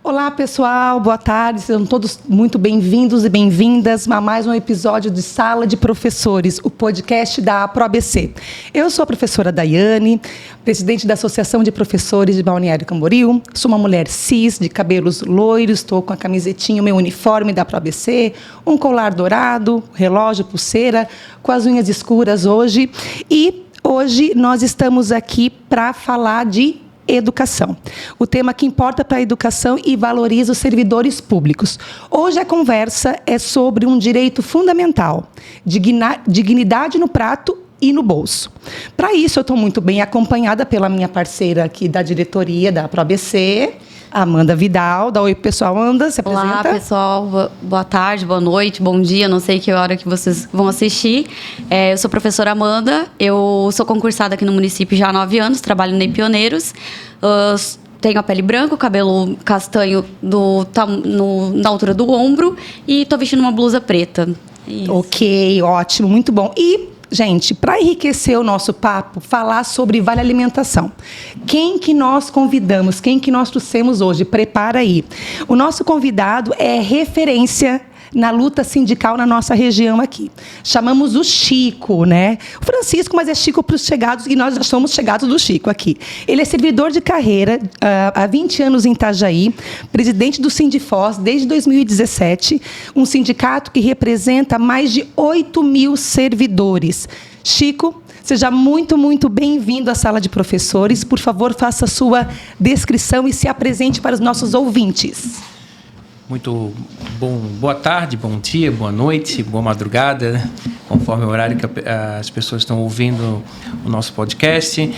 Olá, pessoal, boa tarde, sejam todos muito bem-vindos e bem-vindas a mais um episódio de Sala de Professores, o podcast da ProABC. Eu sou a professora Daiane, presidente da Associação de Professores de Balneário Camboriú, sou uma mulher cis, de cabelos loiros, estou com a camisetinha, o meu uniforme da ProABC, um colar dourado, relógio, pulseira, com as unhas escuras hoje. E hoje nós estamos aqui para falar de educação. O tema que importa para a educação e valoriza os servidores públicos. Hoje a conversa é sobre um direito fundamental, dignidade no prato e no bolso. Para isso, eu estou muito bem acompanhada pela minha parceira aqui da diretoria da ProABC, Amanda Vidal. Dá oi, pessoal. Amanda, se apresenta. Olá, pessoal. Boa tarde, boa noite, bom dia. Não sei que hora que vocês vão assistir. Eu sou a professora Amanda. Eu sou concursada aqui no município já há 9 anos. Trabalho na Pioneiros. Tenho a pele branca, o cabelo castanho na altura do ombro. E estou vestindo uma blusa preta. Isso. Ok, ótimo, muito bom. E gente, para enriquecer o nosso papo, falar sobre Vale Alimentação. Quem que nós convidamos? Quem que nós trouxemos hoje? Prepara aí. O nosso convidado é referência na luta sindical na nossa região aqui. Chamamos o Chico, né? O Francisco, mas é Chico para os chegados, e nós já somos chegados do Chico aqui. Ele é servidor de carreira há 20 anos em Itajaí, presidente do Sindifós desde 2017, um sindicato que representa mais de 8.000 servidores. Chico, seja muito, muito bem-vindo à Sala de Professores. Por favor, faça a sua descrição e se apresente para os nossos ouvintes. Muito bom, boa tarde, bom dia, boa noite, boa madrugada, conforme o horário que as pessoas estão ouvindo o nosso podcast.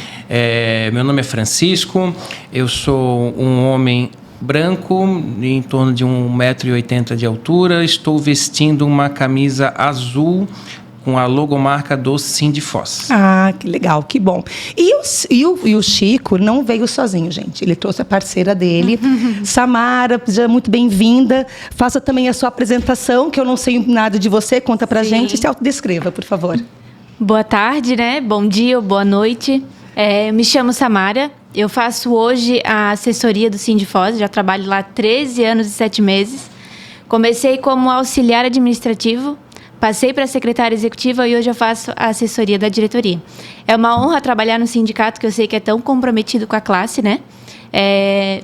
Meu nome é Francisco, eu sou um homem branco, em torno de 1,80 m de altura, estou vestindo uma camisa azul com a logomarca do Sindifós. Ah, que legal, que bom. E o Chico não veio sozinho, gente. Ele trouxe a parceira dele, Samara, seja muito bem-vinda. Faça também a sua apresentação, que eu não sei nada de você. Conta pra gente e se autodescreva, por favor. Boa tarde, né? Bom dia ou boa noite. Me chamo Samara. Eu faço hoje a assessoria do Sindifós. Já trabalho lá há 13 anos e 7 meses. Comecei como auxiliar administrativo. Passei para a secretária executiva e hoje eu faço a assessoria da diretoria. É uma honra trabalhar no sindicato que eu sei que é tão comprometido com a classe, né?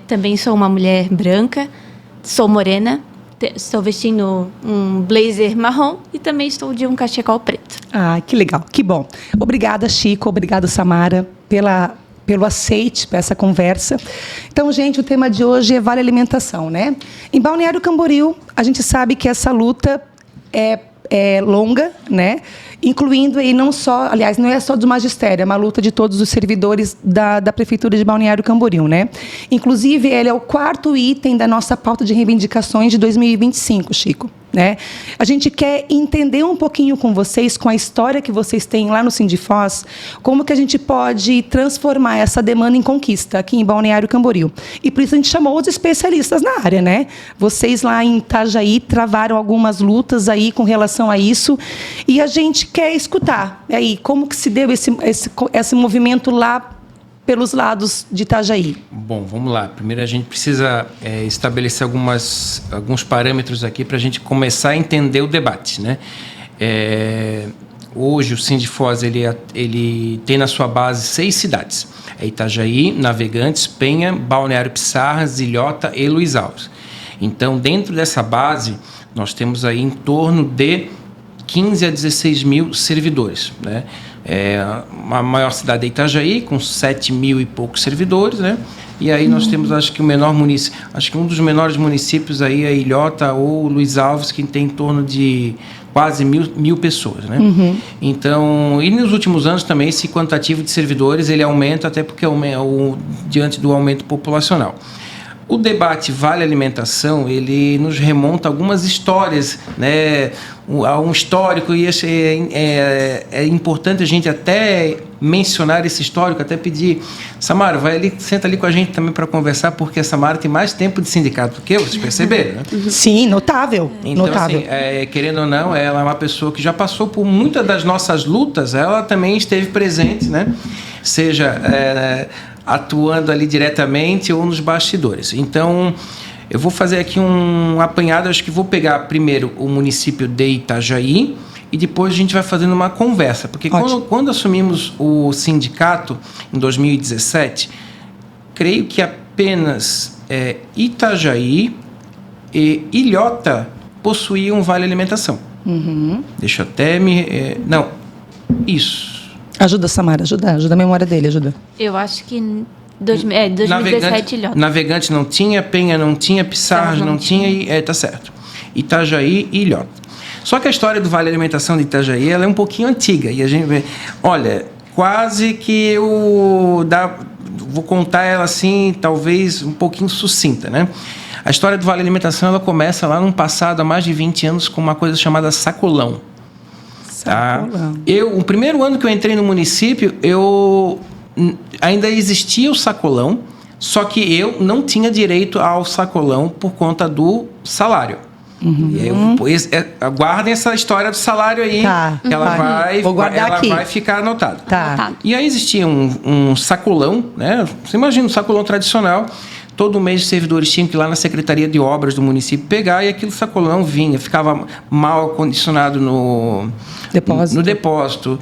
Também sou uma mulher branca, sou morena, estou vestindo um blazer marrom e também estou de um cachecol preto. Ah, que legal, que bom. Obrigada, Chico, obrigada, Samara, pelo aceite para essa conversa. Então, gente, o tema de hoje é Vale Alimentação, né? Em Balneário Camboriú, a gente sabe que essa luta é longa, né? Incluindo aí não só, aliás, não é só do magistério, é uma luta de todos os servidores da Prefeitura de Balneário Camboriú, né? Inclusive, ele é o 4º item da nossa pauta de reivindicações de 2025, Chico, né? A gente quer entender um pouquinho com vocês, com a história que vocês têm lá no Sindifós, como que a gente pode transformar essa demanda em conquista aqui em Balneário Camboriú. E por isso a gente chamou os especialistas na área, né? Vocês lá em Itajaí travaram algumas lutas aí com relação a isso, e a gente quer escutar aí como que se deu esse movimento lá pelos lados de Itajaí. Bom, vamos lá. Primeiro a gente precisa estabelecer alguns parâmetros aqui para a gente começar a entender o debate, né? Hoje o Sindifós ele tem na sua base 6 cidades. Itajaí, Navegantes, Penha, Balneário Pissarras, Ilhota e Luiz Alves. Então, dentro dessa base, nós temos aí em torno de 15 a 16 mil servidores, né? A maior cidade é Itajaí, com 7.000 e poucos servidores, né? E aí nós temos, acho que um dos menores municípios aí é Ilhota ou Luiz Alves, que tem em torno de quase mil pessoas, né? Então, e nos últimos anos também esse quantitativo de servidores ele aumenta, até porque diante do aumento populacional. O debate Vale Alimentação, ele nos remonta a algumas histórias, né? A um histórico, e é importante a gente até mencionar esse histórico, até pedir, Samara, vai ali, senta ali com a gente também para conversar, porque a Samara tem mais tempo de sindicato do que eu, vocês perceberam, né? Sim, notável. Então, notável. Assim, querendo ou não, ela é uma pessoa que já passou por muitas das nossas lutas, ela também esteve presente, né? Seja atuando ali diretamente ou nos bastidores. Então, Eu vou fazer aqui um apanhado, acho que vou pegar primeiro o município de Itajaí e depois a gente vai fazendo uma conversa. Porque quando assumimos o sindicato, em 2017, creio que apenas Itajaí e Ilhota possuíam um vale alimentação. Deixa eu até me... não, isso. Ajuda, Samara, ajuda a memória dele, ajuda. Eu acho que 2017 Ilhota. Navegante não tinha, Penha não tinha, Pissarras não tinha e tá certo. Itajaí e Ilhota. Só que a história do Vale Alimentação de Itajaí ela é um pouquinho antiga. E a gente vê, olha, quase que vou contar ela assim, talvez um pouquinho sucinta, né? A história do Vale Alimentação ela começa lá no passado, há mais de 20 anos, com uma coisa chamada sacolão. Tá? O primeiro ano que eu entrei no município, ainda existia o sacolão, só que eu não tinha direito ao sacolão por conta do salário. Guardem essa história do salário aí, que ela vai ficar anotada. Tá. E aí existia um sacolão, né? Você imagina um sacolão tradicional. Todo mês os servidores tinham que ir lá na Secretaria de Obras do município pegar e aquele sacolão vinha, ficava mal acondicionado no depósito.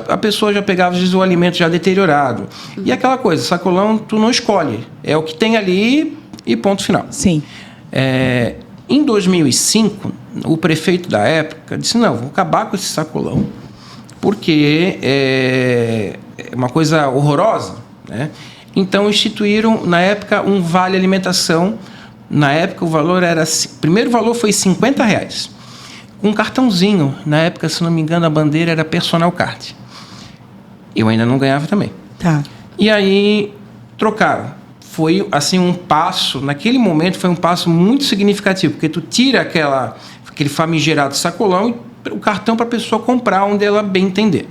A pessoa já pegava às vezes, o alimento já deteriorado. E aquela coisa, sacolão tu não escolhe. É o que tem ali e ponto final. Sim. Em 2005, o prefeito da época disse, não, vou acabar com esse sacolão, porque é uma coisa horrorosa, né? Então, instituíram, na época, um vale alimentação. Na época, o valor era... O primeiro valor foi R$50. Um cartãozinho. Na época, se não me engano, a bandeira era Personal Card. Eu ainda não ganhava também. Tá. E aí, trocaram. Foi, assim, um passo... Naquele momento, foi um passo muito significativo. Porque tu tira aquele famigerado sacolão e o cartão para a pessoa comprar onde ela bem entender.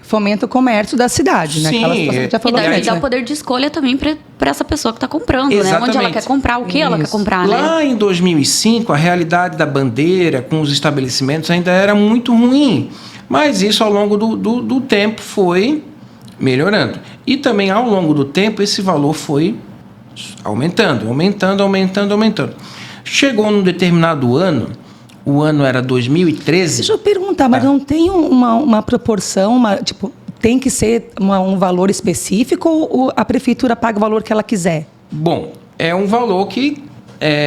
Fomenta o comércio da cidade, né? Sim, Aquela situação que já falou e dá né? o poder de escolha também para essa pessoa que está comprando, né? Onde ela quer comprar, o que ela quer comprar, Lá em 2005, a realidade da bandeira com os estabelecimentos ainda era muito ruim. Mas isso, ao longo do tempo, foi melhorando. E também, ao longo do tempo, esse valor foi aumentando. Chegou num determinado ano... O ano era 2013. Deixa eu perguntar, mas não tem uma proporção, tem que ser um valor específico ou a prefeitura paga o valor que ela quiser? Bom, é um valor que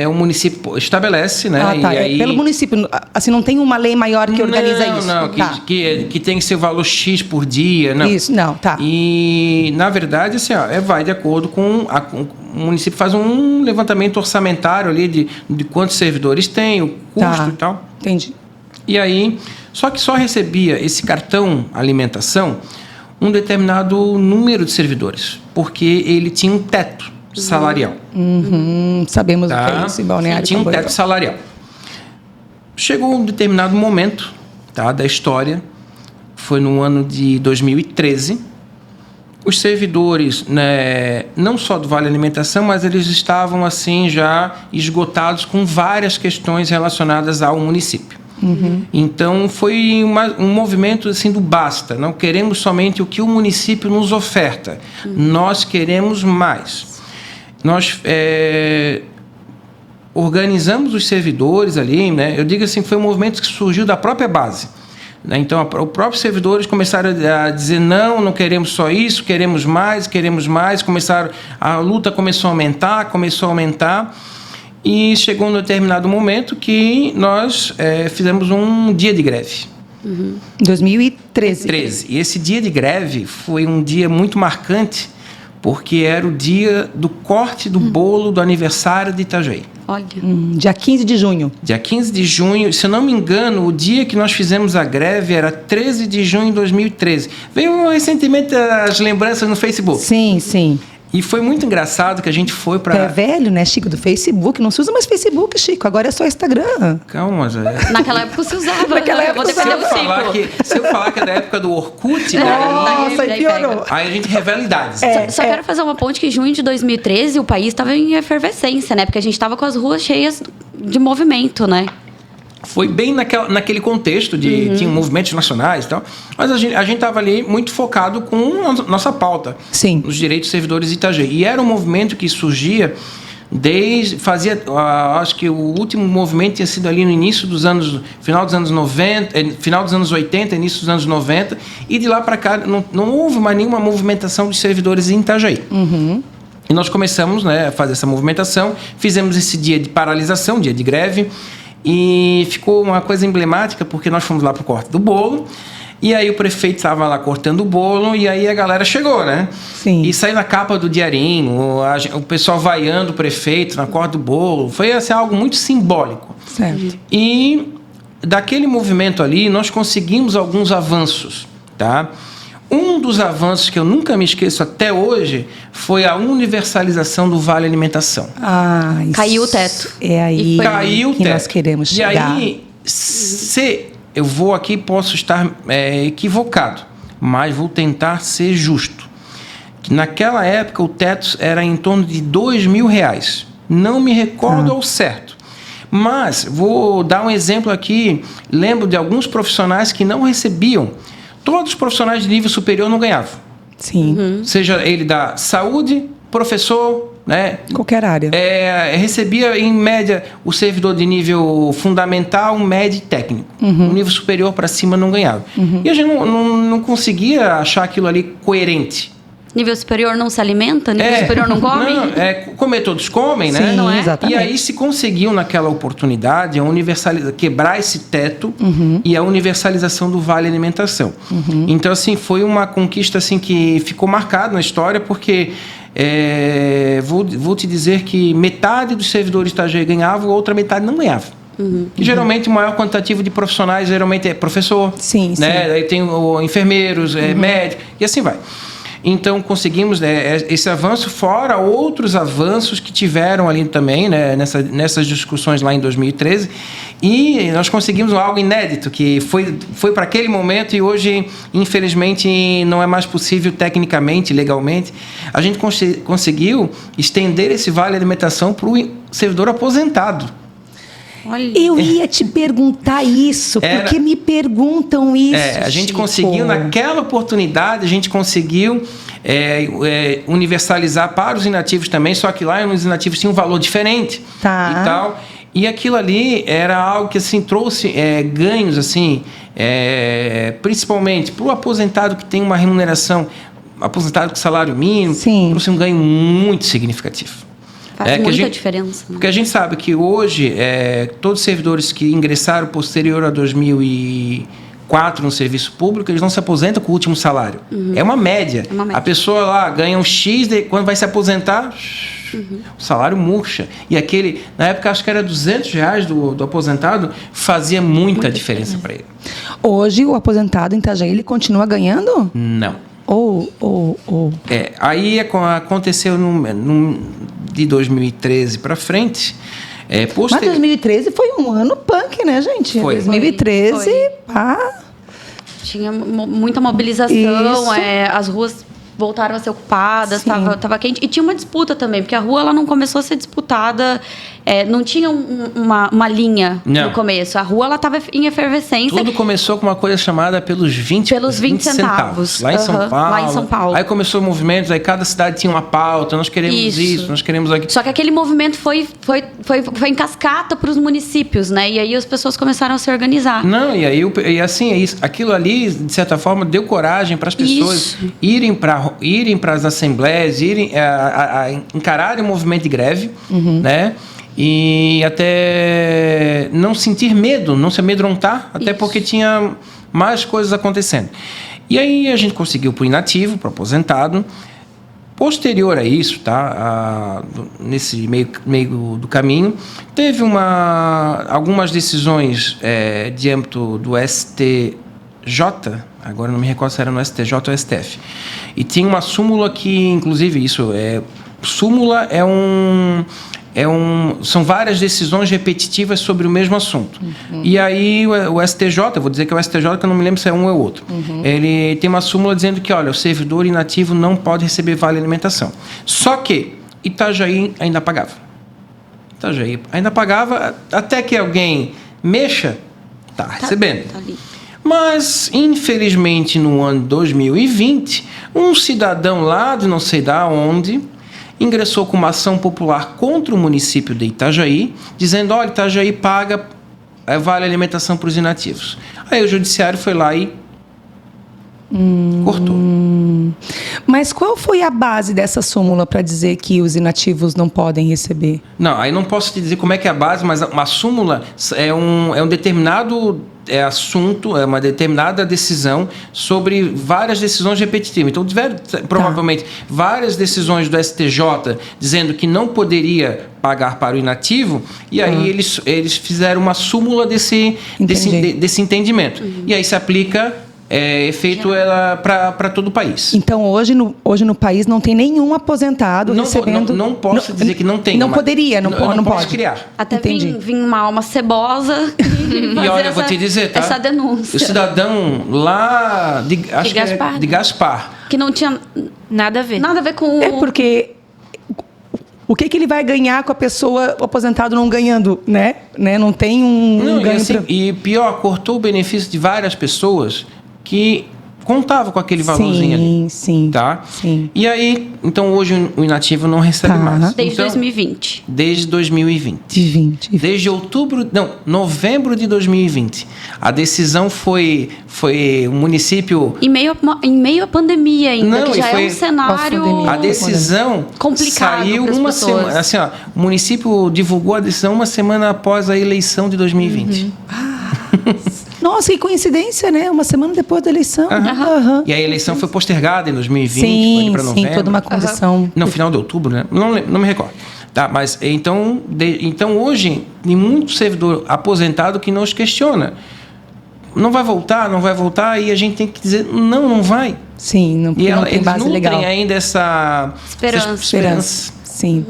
o município estabelece, né? E aí... pelo município, assim, não tem uma lei maior que organiza isso? Não, que tem que ser o valor X por dia, não. Isso, não, tá. E, na verdade, assim, vai de acordo com... O município faz um levantamento orçamentário ali de quantos servidores tem, o custo e tal. Entendi. E aí, só que só recebia esse cartão alimentação um determinado número de servidores, porque ele tinha um teto salarial. Sabemos o que é isso em Balneário. Tinha um teto salarial. Chegou um determinado momento da história, foi no ano de 2013, os servidores, né, não só do Vale Alimentação, mas eles estavam assim já esgotados com várias questões relacionadas ao município. Então foi um movimento assim do basta. Não queremos somente o que o município nos oferta. Nós queremos mais. Nós organizamos os servidores ali, né? Eu digo assim, foi um movimento que surgiu da própria base. Então, os próprios servidores começaram a dizer não queremos só isso, queremos mais. A luta começou a aumentar, e chegou um determinado momento que nós fizemos um dia de greve. 2013. E esse dia de greve foi um dia muito marcante, porque era o dia do corte do bolo do aniversário de Itajaí. Olha. Dia 15 de junho. Dia 15 de junho, se eu não me engano, o dia que nós fizemos a greve era 13 de junho de 2013. Veio recentemente as lembranças no Facebook. Sim. E foi muito engraçado que a gente foi para... É velho, né, Chico, do Facebook. Não se usa mais Facebook, Chico. Agora é só Instagram. Calma, Zé. Naquela época se usava. Naquela época se eu falar que é da época do Orkut... Nossa, aí piorou. Aí a gente revela idades. Só quero fazer uma ponte que em junho de 2013 o país estava em efervescência, né? Porque a gente estava com as ruas cheias de movimento, né? Foi bem naquele contexto de tinha movimentos nacionais e tal, mas a gente estava ali muito focado com a nossa pauta. Sim. Os direitos dos servidores de Itajaí. E era um movimento que surgia Acho que o último movimento tinha sido ali no final dos anos 90, final dos anos 80, início dos anos 90, e de lá para cá não houve mais nenhuma movimentação de servidores em Itajaí. E nós começamos, né, a fazer essa movimentação, fizemos esse dia de paralisação, dia de greve, e ficou uma coisa emblemática, porque nós fomos lá para o corte do bolo, e aí o prefeito estava lá cortando o bolo, e aí a galera chegou, né? Sim. E saiu na capa do Diarinho, o pessoal vaiando o prefeito na corte do bolo. Foi assim, algo muito simbólico. Certo. E daquele movimento ali, nós conseguimos alguns avanços, tá? Um dos avanços que eu nunca me esqueço até hoje foi a universalização do Vale Alimentação. Isso Caiu o teto. É aí Caiu o que teto. nós queremos chegar. E aí, eu vou aqui, posso estar equivocado, mas vou tentar ser justo. Naquela época, o teto era em torno de R$2.000. Não me recordo ao certo. Mas vou dar um exemplo aqui. Lembro de alguns profissionais que não recebiam. Todos os profissionais de nível superior não ganhavam. Sim. Seja ele da saúde, professor, né? Qualquer área. Recebia, em média, o servidor de nível fundamental, médio e técnico. O nível superior para cima não ganhava. E a gente não conseguia achar aquilo ali coerente. Nível superior não se alimenta? Nível superior não come? Não, comer todos comem, né? Sim, não é? exatamente. E aí se conseguiu naquela oportunidade quebrar esse teto e a universalização do Vale Alimentação. Então, assim, foi uma conquista assim, que ficou marcada na história, porque vou te dizer que metade dos servidores de Itajaí ganhavam, a outra metade não ganhava. Que geralmente o maior quantitativo de profissionais geralmente é professor, Sim, né? sim. Aí tem enfermeiros, médicos, e assim vai. Então, conseguimos, né, esse avanço, fora outros avanços que tiveram ali também, né, nessas discussões lá em 2013. E nós conseguimos algo inédito, que foi para aquele momento e hoje, infelizmente, não é mais possível tecnicamente, legalmente. A gente conseguiu estender esse Vale Alimentação para o servidor aposentado. Olha. Eu ia te perguntar isso, porque me perguntam isso. A gente Chico. conseguiu, naquela oportunidade, a gente conseguiu universalizar para os inativos também, só que lá os inativos tinham um valor diferente e tal. E aquilo ali era algo que assim, trouxe ganhos, assim, principalmente para o aposentado que tem uma remuneração, aposentado com salário mínimo, trouxe um ganho muito significativo. Faz muita diferença. Né? Porque a gente sabe que hoje, todos os servidores que ingressaram posterior a 2004 no serviço público, eles não se aposentam com o último salário. É uma média. A pessoa lá ganha um X, quando vai se aposentar, o salário murcha. E aquele, na época, acho que era R$200 do aposentado, fazia muita diferença para ele. Hoje, o aposentado em Itajaí, ele continua ganhando? Não. Aí aconteceu de 2013 para frente. Mas 2013 foi um ano punk, né, gente? Foi. 2013, Tinha muita mobilização, as ruas voltaram a ser ocupadas, estava quente. E tinha uma disputa também, porque a rua ela não começou a ser disputada, não tinha uma linha no começo. A rua estava em efervescência. Tudo começou com uma coisa chamada pelos 20 centavos. Lá em São Paulo. Aí começou o movimento, aí cada cidade tinha uma pauta, nós queremos isso, nós queremos aquilo. Só que aquele movimento foi em cascata para os municípios, né? E aí as pessoas começaram a se organizar. Não, e assim, aquilo ali, de certa forma, deu coragem para as pessoas irem para as assembleias, encararem o movimento de greve, né? E até não sentir medo, não se amedrontar, até porque tinha mais coisas acontecendo. E aí a gente conseguiu para o inativo, para o aposentado. Posterior a isso, nesse meio do caminho, teve algumas decisões de âmbito do STJ, agora não me recordo se era no STJ ou STF, e tinha uma súmula que, inclusive, súmula são várias decisões repetitivas sobre o mesmo assunto. E aí o STJ, eu vou dizer que é o STJ, que eu não me lembro se é um ou outro, ele tem uma súmula dizendo que, olha, o servidor inativo não pode receber vale alimentação. Só que Itajaí ainda pagava. Até que alguém mexa, tá recebendo. Tá ali. Mas, infelizmente, no ano 2020, um cidadão lá de não sei da onde ingressou com uma ação popular contra o município de Itajaí, dizendo, olha, Itajaí paga vale alimentação para os inativos. Aí o judiciário foi lá e cortou. Mas qual foi a base dessa súmula para dizer que os inativos não podem receber? Não, aí não posso te dizer como é que é a base, mas uma súmula é um determinado assunto, é uma determinada decisão sobre várias decisões repetitivas. Então, tiveram provavelmente várias decisões do STJ dizendo que não poderia pagar para o inativo, e aí eles fizeram uma súmula desse entendimento. E aí se aplica efeito para todo o país. Então, hoje no país não tem nenhum aposentado recebendo... Não posso dizer que não tem. Não poderia, não pode. Posso criar. Até vim uma alma cebosa e olha, eu vou te dizer, tá? Essa denúncia. O cidadão lá de Gaspar. De Gaspar. Que não tinha Nada a ver. nada a ver com... É porque... O que ele vai ganhar com a pessoa, o aposentado não ganhando, né? Não tem um ganho... E pior, cortou o benefício de várias pessoas que contava com aquele valorzinho ali. Sim. Tá? Sim. E aí, então hoje o inativo não recebe mais. Desde então, 2020. Desde 2020. Desde novembro de 2020. A decisão foi o município... Em meio à pandemia ainda, que já é um cenário... A decisão complicado saiu pras uma pessoas. semana. Assim, ó, o município divulgou a decisão uma semana após a eleição de 2020. Nossa, que coincidência, né? Uma semana depois da eleição. E a eleição foi postergada em 2020, sim, para novembro. Sim, toda uma condição. No final de outubro, né? Não me recordo. Tá, mas então hoje tem muito servidor aposentado que nos questiona. Não vai voltar, e a gente tem que dizer, não vai. Sim, não tem base legal. Eles ainda essa esperança. Sim.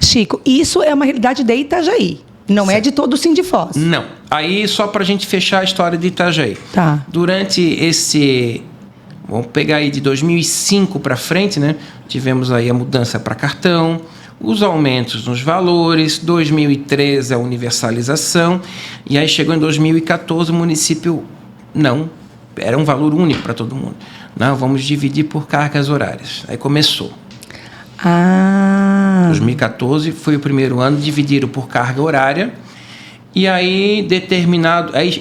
Chico, isso é uma realidade de Itajaí. Não é de todo o Sindifós. Não. Aí, só para a gente fechar a história de Itajaí. Tá. Durante esse... Vamos pegar aí de 2005 para frente, né? Tivemos aí a mudança para cartão, os aumentos nos valores, 2013 a universalização, e aí chegou em 2014 o município... Não, era um valor único para todo mundo. Não, vamos dividir por cargas horárias. Aí começou. 2014 foi o primeiro ano, dividiram por carga horária. E aí,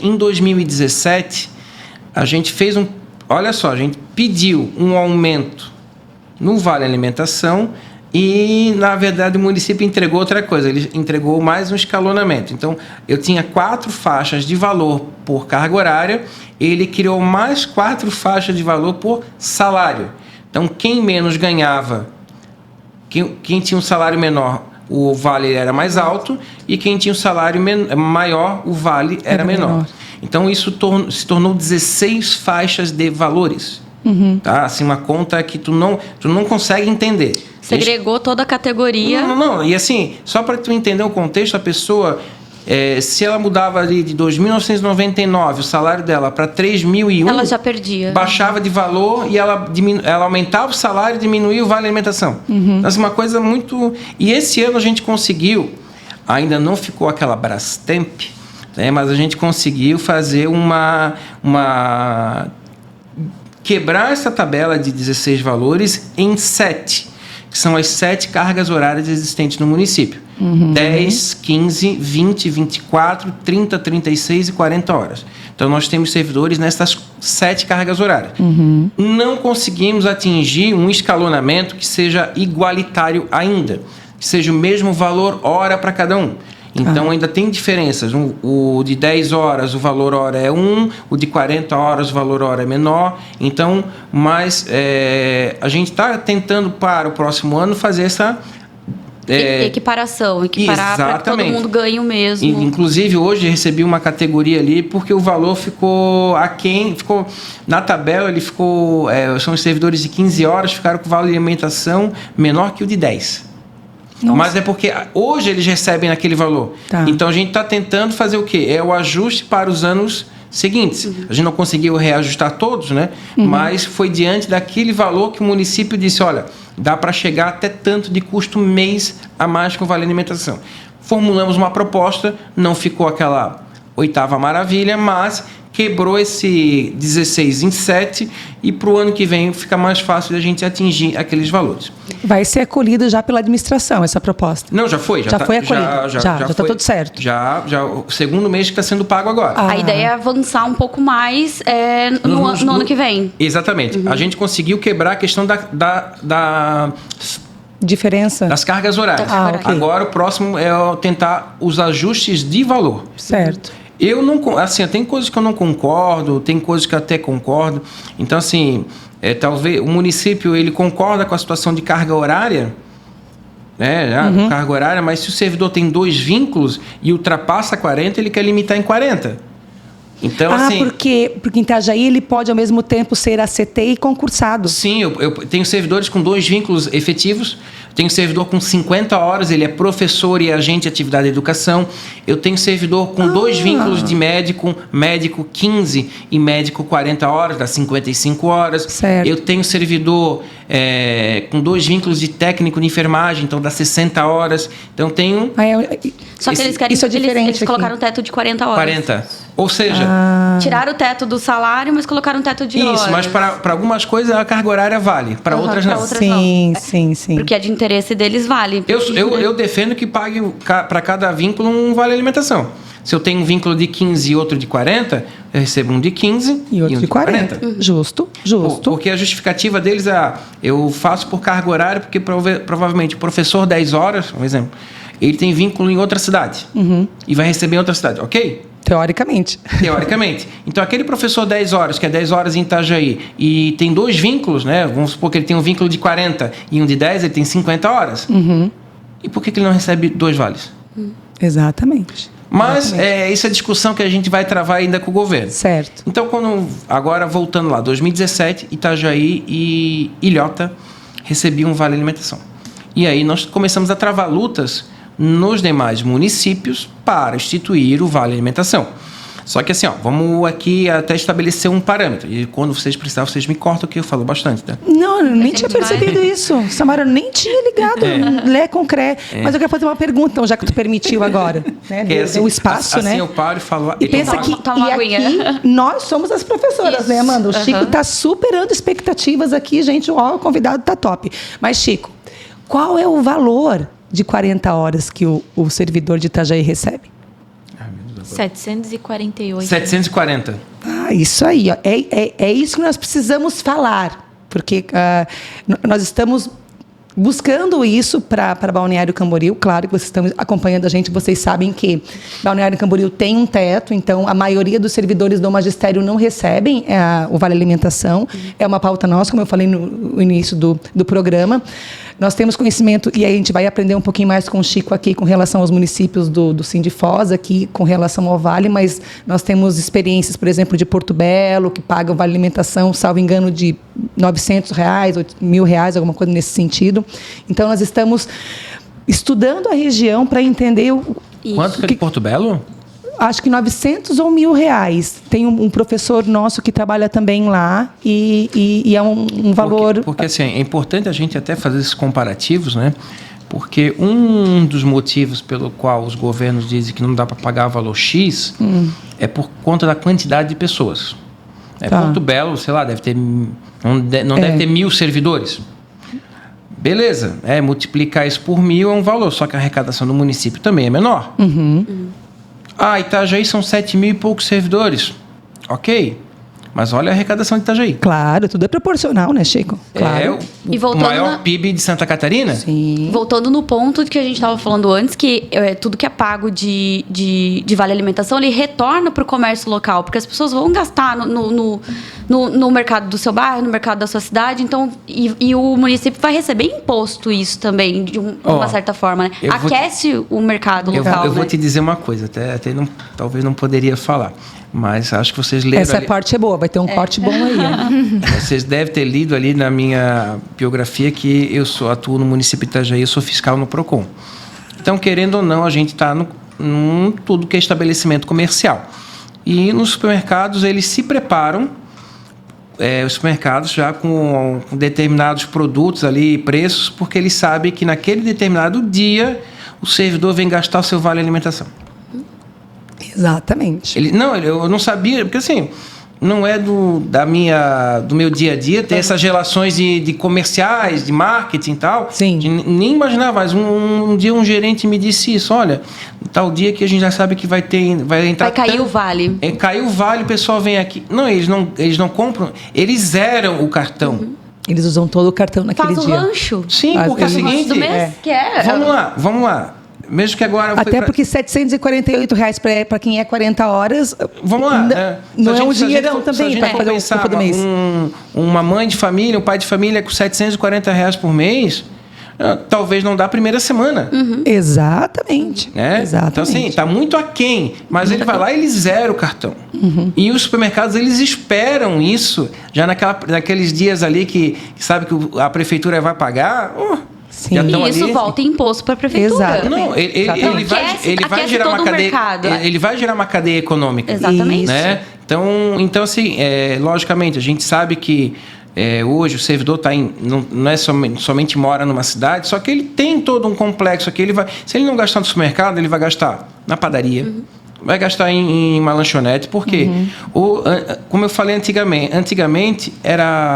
em 2017, a gente fez olha só, a gente pediu um aumento no Vale Alimentação e, na verdade, o município entregou outra coisa. Ele entregou mais um escalonamento. Então, eu tinha 4 faixas de valor por carga horária, ele criou mais 4 faixas de valor por salário. Então, quem menos ganhava... Quem tinha um salário menor, o vale era mais alto, e quem tinha um salário maior, o vale era menor. Então, isso se tornou 16 faixas de valores. Tá? Assim, uma conta que tu não consegue entender. Segregou toda a categoria. Não. E assim, só para tu entender o contexto, a pessoa... se ela mudava ali de 2.999 o salário dela para 3.001, ela já perdia. Baixava de valor e ela aumentava o salário e diminuía o vale alimentação. Então, assim, uma coisa muito... E esse ano a gente conseguiu, ainda não ficou aquela Brastemp, né, mas a gente conseguiu fazer quebrar essa tabela de 16 valores em 7, que são as 7 cargas horárias existentes no município. 10, 15, 20, 24, 30, 36 e 40 horas. Então, nós temos servidores nessas 7 cargas horárias. Não conseguimos atingir um escalonamento que seja igualitário ainda, que seja o mesmo valor hora para cada um. Então, ainda tem diferenças. O de 10 horas, o valor hora é 1, o de 40 horas, o valor hora é menor. Então, mas a gente está tentando, para o próximo ano, fazer essa... equiparar para que todo mundo ganhe o mesmo. Inclusive, hoje recebi uma categoria ali porque o valor ficou aquém, ficou na tabela, ele ficou... são os servidores de 15 horas, ficaram com o vale de alimentação menor que o de 10. Nossa. Mas é porque hoje eles recebem aquele valor. Tá. Então, a gente está tentando fazer o quê? É o ajuste para os anos seguintes. A gente não conseguiu reajustar todos, né? Mas foi diante daquele valor que o município disse, olha, dá para chegar até tanto de custo mês a mais com o Vale Alimentação. Formulamos uma proposta, não ficou aquela oitava maravilha, mas quebrou esse 16 em 7 e para o ano que vem fica mais fácil de a gente atingir aqueles valores. Vai ser acolhido já pela administração essa proposta? Não, já foi. Já foi acolhido? Já está tudo certo? Já, o segundo mês que está sendo pago agora. A ideia é avançar um pouco mais no ano que vem. Exatamente. A gente conseguiu quebrar a questão da diferença? Das cargas horárias. Ok. Agora o próximo é tentar os ajustes de valor. Certo. Eu não, assim, tem coisas que eu não concordo, tem coisas que eu até concordo. Então, assim, talvez o município ele concorda com a situação de carga horária, né? Carga horária, mas se o servidor tem 2 vínculos e ultrapassa 40, ele quer limitar em 40. Então, assim, porque em Itajaí ele pode ao mesmo tempo ser ACT e concursado. Sim, eu tenho servidores com 2 vínculos efetivos. Tenho servidor com 50 horas, ele é professor e agente de atividade de educação. Eu tenho servidor com 2 vínculos de médico 15 e médico 40 horas, dá 55 horas. Certo. Eu tenho servidor com 2 vínculos de técnico de enfermagem, então dá 60 horas. Então tenho... Só que eles querem, isso é diferente eles colocaram o teto de 40 horas. 40. Ou seja... Tiraram o teto do salário, mas colocaram o teto de horas. Isso, mas para algumas coisas a carga horária vale, para outras não. Sim. Porque é de interesse deles, vale. Eu defendo que pague para cada vínculo um vale alimentação. Se eu tenho um vínculo de 15 e outro de 40, eu recebo um de 15 e outro de 40. Justo. Porque a justificativa deles é, eu faço por carga horária, porque provavelmente o professor 10 horas, um exemplo, ele tem vínculo em outra cidade e vai receber em outra cidade, ok? Teoricamente. Então, aquele professor 10 horas, que é 10 horas em Itajaí, e tem 2 vínculos, né? Vamos supor que ele tem um vínculo de 40 e um de 10, ele tem 50 horas. E por que ele não recebe 2 vales? Exatamente. Mas isso é discussão que a gente vai travar ainda com o governo. Certo. Então, agora voltando lá, 2017, Itajaí e Ilhota recebiam um vale alimentação. E aí nós começamos a travar lutas nos demais municípios para instituir o vale alimentação. Só que assim, vamos aqui até estabelecer um parâmetro. E quando vocês precisarem, vocês me cortam, que eu falo bastante, né? Não, eu nem tinha percebido isso. Samara, eu nem tinha ligado. Lé concreto. Mas eu quero fazer uma pergunta, então, já que tu permitiu agora. Né? Assim, o espaço, assim né? eu paro e falo... E pensa que aqui nós somos as professoras, isso, né, Amanda? O Chico está superando expectativas aqui, gente. O convidado está top. Mas, Chico, qual é o valor de 40 horas que o servidor de Itajaí recebe? 748. 740. Isso aí. Ó. É isso que nós precisamos falar. Porque nós estamos buscando isso para Balneário Camboriú. Claro que vocês estão acompanhando a gente, vocês sabem que Balneário Camboriú tem um teto, então a maioria dos servidores do magistério não recebem o Vale Alimentação. É uma pauta nossa, como eu falei no início do programa. Nós temos conhecimento, e aí a gente vai aprender um pouquinho mais com o Chico aqui, com relação aos municípios do Sindifós, aqui com relação ao Vale, mas nós temos experiências, por exemplo, de Porto Belo, que paga o Vale Alimentação, salvo engano, de R$900, R$1.000, alguma coisa nesse sentido. Então, nós estamos estudando a região para entender... Quanto que é de Porto Belo? Acho que 900 ou R$1.000. Tem um professor nosso que trabalha também lá e é um valor... Porque assim, é importante a gente até fazer esses comparativos, né? Porque um dos motivos pelo qual os governos dizem que não dá para pagar valor X é por conta da quantidade de pessoas. Porto Belo, sei lá, deve ter... Não deve ter 1.000 servidores. Beleza, multiplicar isso por 1.000 é um valor, só que a arrecadação do município também é menor. Itajaí são 7.000 e poucos servidores. Ok, mas olha a arrecadação de Itajaí. Claro, tudo é proporcional, né, Chico? Claro. O maior PIB de Santa Catarina. Sim. Voltando no ponto que a gente estava falando antes, que tudo que é pago de vale alimentação, ele retorna para o comércio local, porque as pessoas vão gastar no mercado do seu bairro, no mercado da sua cidade, então, e o município vai receber imposto isso também, de uma certa forma, né? Aquece o mercado local. Eu vou te dizer uma coisa, até não, talvez não poderia falar, mas acho que vocês leram... Essa parte é boa, vai ter um corte bom aí. Né? Vocês devem ter lido ali na minha biografia que eu atuo no município de Itajaí, eu sou fiscal no PROCON. Então, querendo ou não, a gente está num tudo que é estabelecimento comercial. E nos supermercados, eles se preparam, os supermercados já com determinados produtos ali, preços, porque eles sabem que naquele determinado dia o servidor vem gastar o seu vale alimentação. Exatamente. Eu não sabia, porque assim, não é do meu dia a dia ter essas relações de comerciais, de marketing e tal. Sim. Nem imaginava, mas um dia um gerente me disse isso, olha, tal dia que a gente já sabe que vai entrar... Vai cair o vale. Caiu o vale, o pessoal vem aqui. Não, eles não compram, eles zeram o cartão. Eles usam todo o cartão naquele Faz o dia. rancho. Sim, porque é o seguinte... do mês, que é... Vamos lá. Mesmo que agora... Até porque R$ 748 para quem é 40 horas... Vamos lá. Não é um dinheirão também para fazer o culpa do mês. Uma mãe de família, um pai de família com R$ 740 por mês, talvez não dá a primeira semana. Exatamente. Né? Exatamente. Então, assim, está muito aquém. Mas ele vai lá e ele zera o cartão. E os supermercados, eles esperam isso já naqueles dias ali que sabe que a prefeitura vai pagar... Sim. E isso volta em imposto para a prefeitura. Exato. Não, ele vai gerar uma cadeia. Ele vai gerar uma cadeia econômica. Exatamente. Né? Então assim, logicamente, a gente sabe que hoje o servidor não é somente mora numa cidade, só que ele tem todo um complexo aqui. Se ele não gastar no supermercado, ele vai gastar na padaria. Vai gastar em uma lanchonete, porque, como eu falei antigamente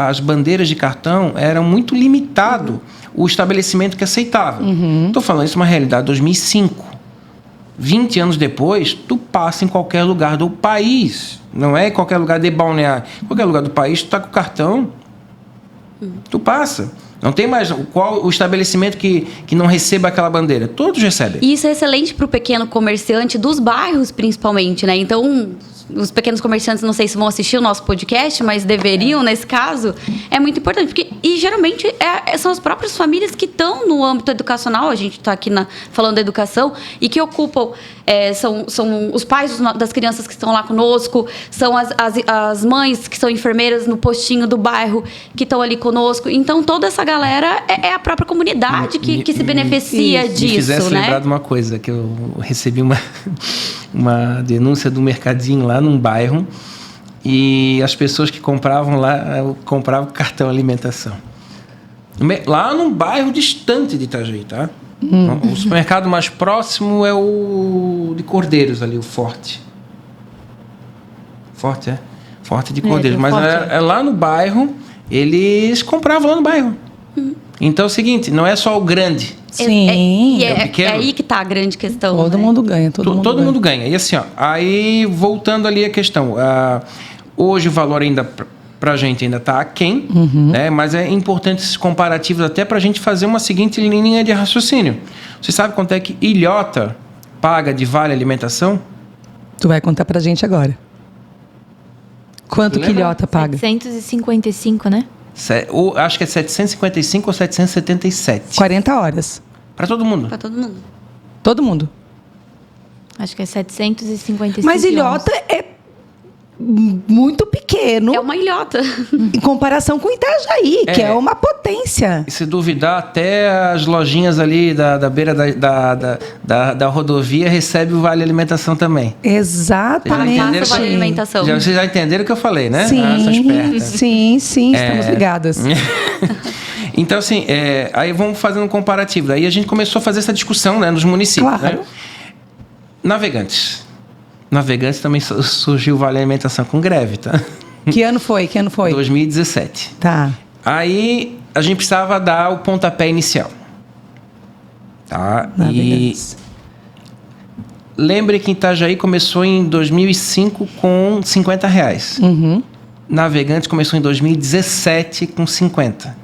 as bandeiras de cartão eram muito limitado o estabelecimento que aceitava. Estou falando isso é uma realidade 2005. 20 anos depois, tu passa em qualquer lugar do país. Não é em qualquer lugar de Balneário. Em qualquer lugar do país, tu tá com o cartão, tu passa. Não tem mais qual o estabelecimento que não receba aquela bandeira. Todos recebem. E isso é excelente para o pequeno comerciante dos bairros, principalmente, né? Então, os pequenos comerciantes, não sei se vão assistir o nosso podcast, mas deveriam, nesse caso. É muito importante, porque geralmente são as próprias famílias que estão no âmbito educacional, a gente está aqui falando da educação, e que ocupam, são os pais das crianças que estão lá conosco, são as mães que são enfermeiras no postinho do bairro, que estão ali conosco. Então, toda essa galera é a própria comunidade que se beneficia disso, me fizesse né? lembrar de uma coisa, que eu recebi uma denúncia do mercadinho lá num bairro, e as pessoas que compravam lá compravam cartão alimentação. Lá num bairro distante de Itajaí, tá? O supermercado mais próximo é o de Cordeiros ali, o Forte. Forte de Cordeiros. Mas é lá no bairro, eles compravam lá no bairro. Então é o seguinte, não é só o grande. Sim. É aí que está a grande questão. Todo mundo ganha. Todo mundo ganha. E assim, aí voltando ali a questão, hoje o valor ainda para a gente ainda está aquém, né? Mas é importante esses comparativos até para a gente fazer uma seguinte linha de raciocínio. Você sabe quanto é que Ilhota paga de vale alimentação? Tu vai contar para a gente agora. Quanto que Ilhota paga? 755, né? Acho que é 755 ou 777. 40 horas. Para todo mundo. Para todo mundo. Todo mundo. Acho que é 755. Mas Ilhota é muito pequeno. É uma ilhota. Em comparação com Itajaí, que é uma potência. E se duvidar, até as lojinhas ali da beira da rodovia recebem o Vale Alimentação também. Exatamente. Passa o Vale Alimentação. Vocês já entenderam o que eu falei, né? Sim, espertas. sim, estamos ligadas. Então, assim, aí vamos fazendo um comparativo. Aí a gente começou a fazer essa discussão, né, nos municípios. Claro. Né? Navegantes também surgiu o Vale Alimentação com greve, tá? Que ano foi? 2017. Tá. Aí a gente precisava dar o pontapé inicial. Tá? Navegantes. E lembre que Itajaí começou em 2005 com R$50. Navegantes começou em 2017 com 50.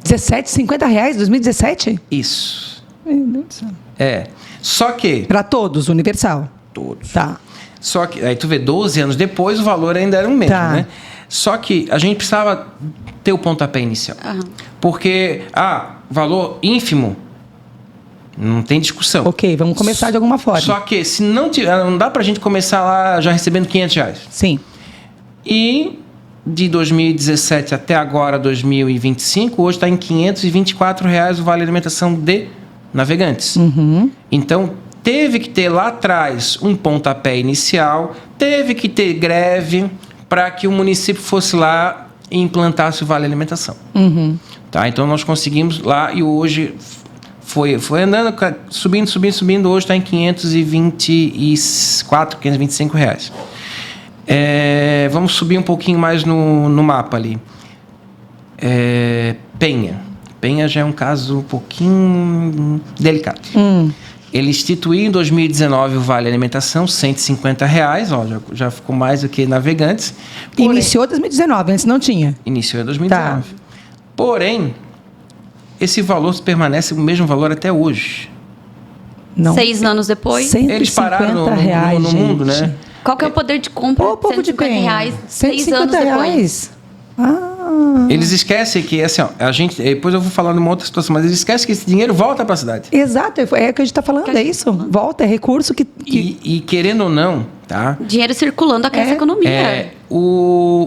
17, R$50? 2017? Isso. Meu Deus do céu. Só que... Para todos, universal. Todos. Tá. Só que, aí tu vê, 12 anos depois, o valor ainda era o mesmo, né? Só que a gente precisava ter o pontapé inicial. Porque, valor ínfimo, não tem discussão. Ok, vamos começar de alguma forma. Só que, se não dá pra gente começar lá já recebendo R$500. Sim. E de 2017 até agora, 2025, hoje está em R$524 o Vale Alimentação de Navegantes. Então, teve que ter lá atrás um pontapé inicial, teve que ter greve para que o município fosse lá e implantasse o Vale Alimentação. Tá? Então, nós conseguimos lá e hoje Foi andando, subindo, hoje está em R$524, R$525. Vamos subir um pouquinho mais no mapa ali. Penha. Penha já é um caso um pouquinho delicado. Ele instituiu em 2019 o Vale Alimentação, R$150, já ficou mais do que Navegantes. Porém, iniciou em 2019, antes não tinha. Iniciou em 2019. Tá. Porém, esse valor permanece o mesmo valor até hoje. Não. 6 anos depois. Eles pararam no mundo, né? Qual que é o poder de compra? Ô, povo de R$150, 6 anos R$150. depois. Eles esquecem que, assim, a gente... Depois eu vou falar numa outra situação, mas eles esquecem que esse dinheiro volta para a cidade. Exato, é o que a gente está falando, é isso. Volta, é recurso que... E querendo ou não, tá? Dinheiro circulando aqui essa economia.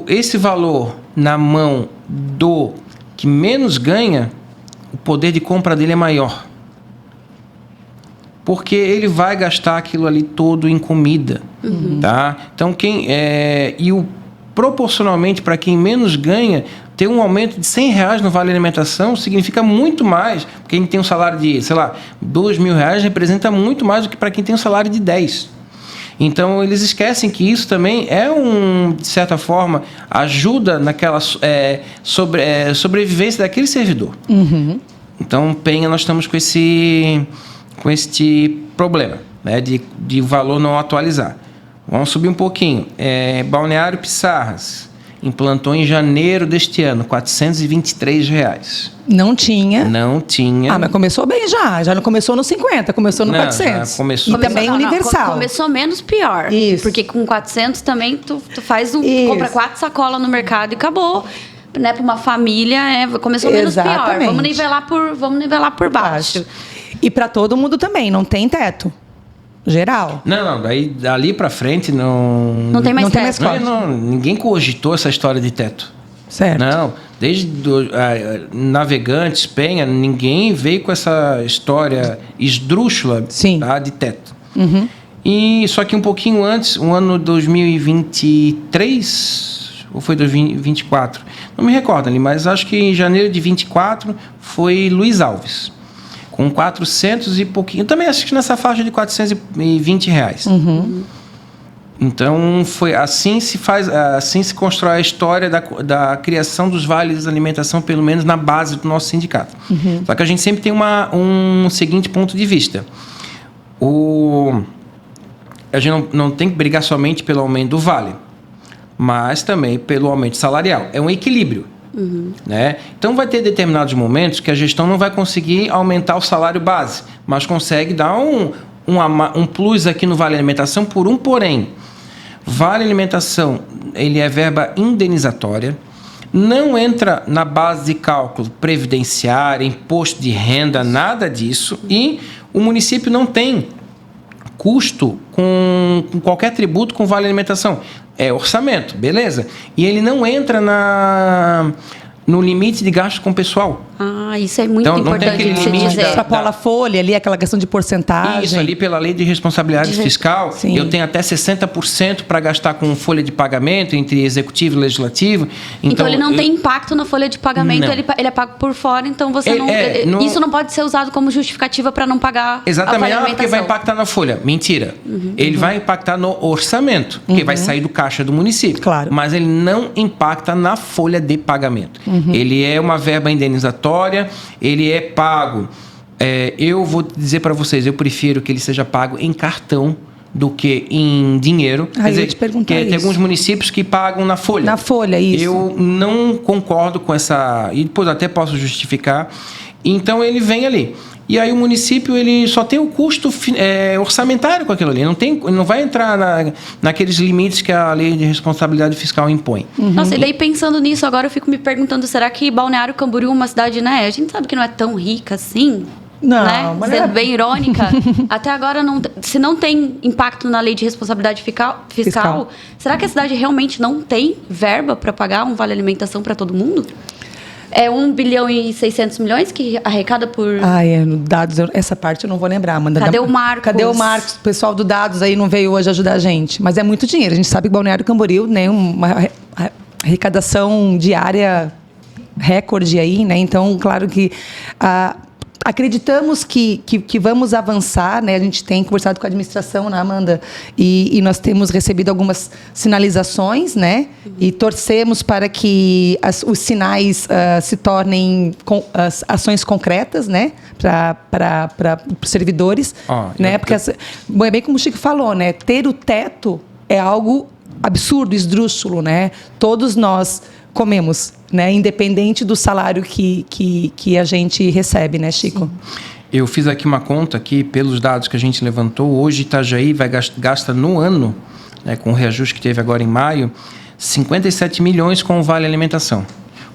Esse valor na mão do que menos ganha, o poder de compra dele é maior. Porque ele vai gastar aquilo ali todo em comida, tá? Então, proporcionalmente, para quem menos ganha, ter um aumento de R$100 no Vale Alimentação significa muito mais. Porque quem tem um salário de, sei lá, R$2.000 representa muito mais do que para quem tem um salário de 10. Então, eles esquecem que isso também de certa forma, ajuda naquela sobrevivência daquele servidor. Então, Penha, nós estamos com este problema, né, de valor não atualizar. Vamos subir um pouquinho. Balneário Pissarras implantou em janeiro deste ano, R$423. Não tinha. Não tinha. Mas começou bem já. Já não começou no 50, começou no 400. Já começou. E também universal. Começou menos pior. Isso. Porque com 400 também tu faz compra 4 sacolas no mercado e acabou. Né, para uma família, começou menos pior. Vamos nivelar por baixo. E para todo mundo também, não tem teto. Geral. Não, dali para frente não tem mais teto. Ninguém cogitou essa história de teto. Certo. Não, desde Navegantes, Penha, ninguém veio com essa história esdrúxula, tá, de teto. E só que um pouquinho antes, o ano 2023, ou foi 2024? Não me recordo ali, mas acho que em janeiro de 24 foi Luiz Alves. Com 400 e pouquinho. Eu também acho que nessa faixa de R$420. Então, foi assim se constrói a história da criação dos vales de alimentação, pelo menos na base do nosso sindicato. Só que a gente sempre tem um seguinte ponto de vista. A gente não tem que brigar somente pelo aumento do vale, mas também pelo aumento salarial. É um equilíbrio. Né? Então, vai ter determinados momentos que a gestão não vai conseguir aumentar o salário base, mas consegue dar um plus aqui no Vale Alimentação por um porém. Vale Alimentação, ele é verba indenizatória, não entra na base de cálculo previdenciária, imposto de renda, nada disso, e o município não tem custo com qualquer tributo com Vale Alimentação. É orçamento, beleza. E ele não entra no limite de gasto com o pessoal. Isso é muito importante de você dizer. Extrapola a folha ali, aquela questão de porcentagem. Isso, ali pela lei de responsabilidade fiscal, Sim. eu tenho até 60% para gastar com folha de pagamento entre executivo e legislativo. Então ele não tem impacto na folha de pagamento, ele é pago por fora, então você isso não pode ser usado como justificativa para não pagar. Exatamente, porque vai impactar na folha. Mentira. Ele vai impactar no orçamento, porque vai sair do caixa do município. Claro. Mas ele não impacta na folha de pagamento. Ele é uma verba indenizatória, ele é pago. Eu vou dizer para vocês, eu prefiro que ele seja pago em cartão do que em dinheiro. Quer dizer, tem alguns municípios que pagam na folha. Na folha, isso. Eu não concordo com essa... E depois até posso justificar. Então, ele vem ali. E aí o município ele só tem o custo orçamentário com aquilo ali. Não vai entrar naqueles limites que a lei de responsabilidade fiscal impõe. Nossa, e daí pensando nisso, agora eu fico me perguntando, será que Balneário Camboriú é uma cidade, né? A gente sabe que não é tão rica assim. Não, né? mas Sendo bem irônica, até agora, se não tem impacto na lei de responsabilidade fiscal, será que a cidade realmente não tem verba para pagar um vale alimentação para todo mundo? É 1 bilhão e 600 milhões que arrecada por... Dados, essa parte eu não vou lembrar, Amanda. Cadê o Marcos? Cadê o Marcos? O pessoal do Dados aí não veio hoje ajudar a gente. Mas é muito dinheiro. A gente sabe que Balneário Camboriú, né, uma arrecadação diária recorde aí, né? Então, claro que acreditamos que vamos avançar, né? A gente tem conversado com a administração, né, Amanda? E nós temos recebido algumas sinalizações, né? E torcemos para que os sinais se tornem ações concretas, né? Para os servidores, né? Porque, é bem como o Chico falou, né? Ter o teto é algo absurdo, esdrúxulo, né? Todos nós comemos, né? Independente do salário que a gente recebe, né, Chico? Sim. Eu fiz aqui uma conta que, pelos dados que a gente levantou, hoje Itajaí gasta no ano, né, com o reajuste que teve agora em maio, 57 milhões com o Vale Alimentação,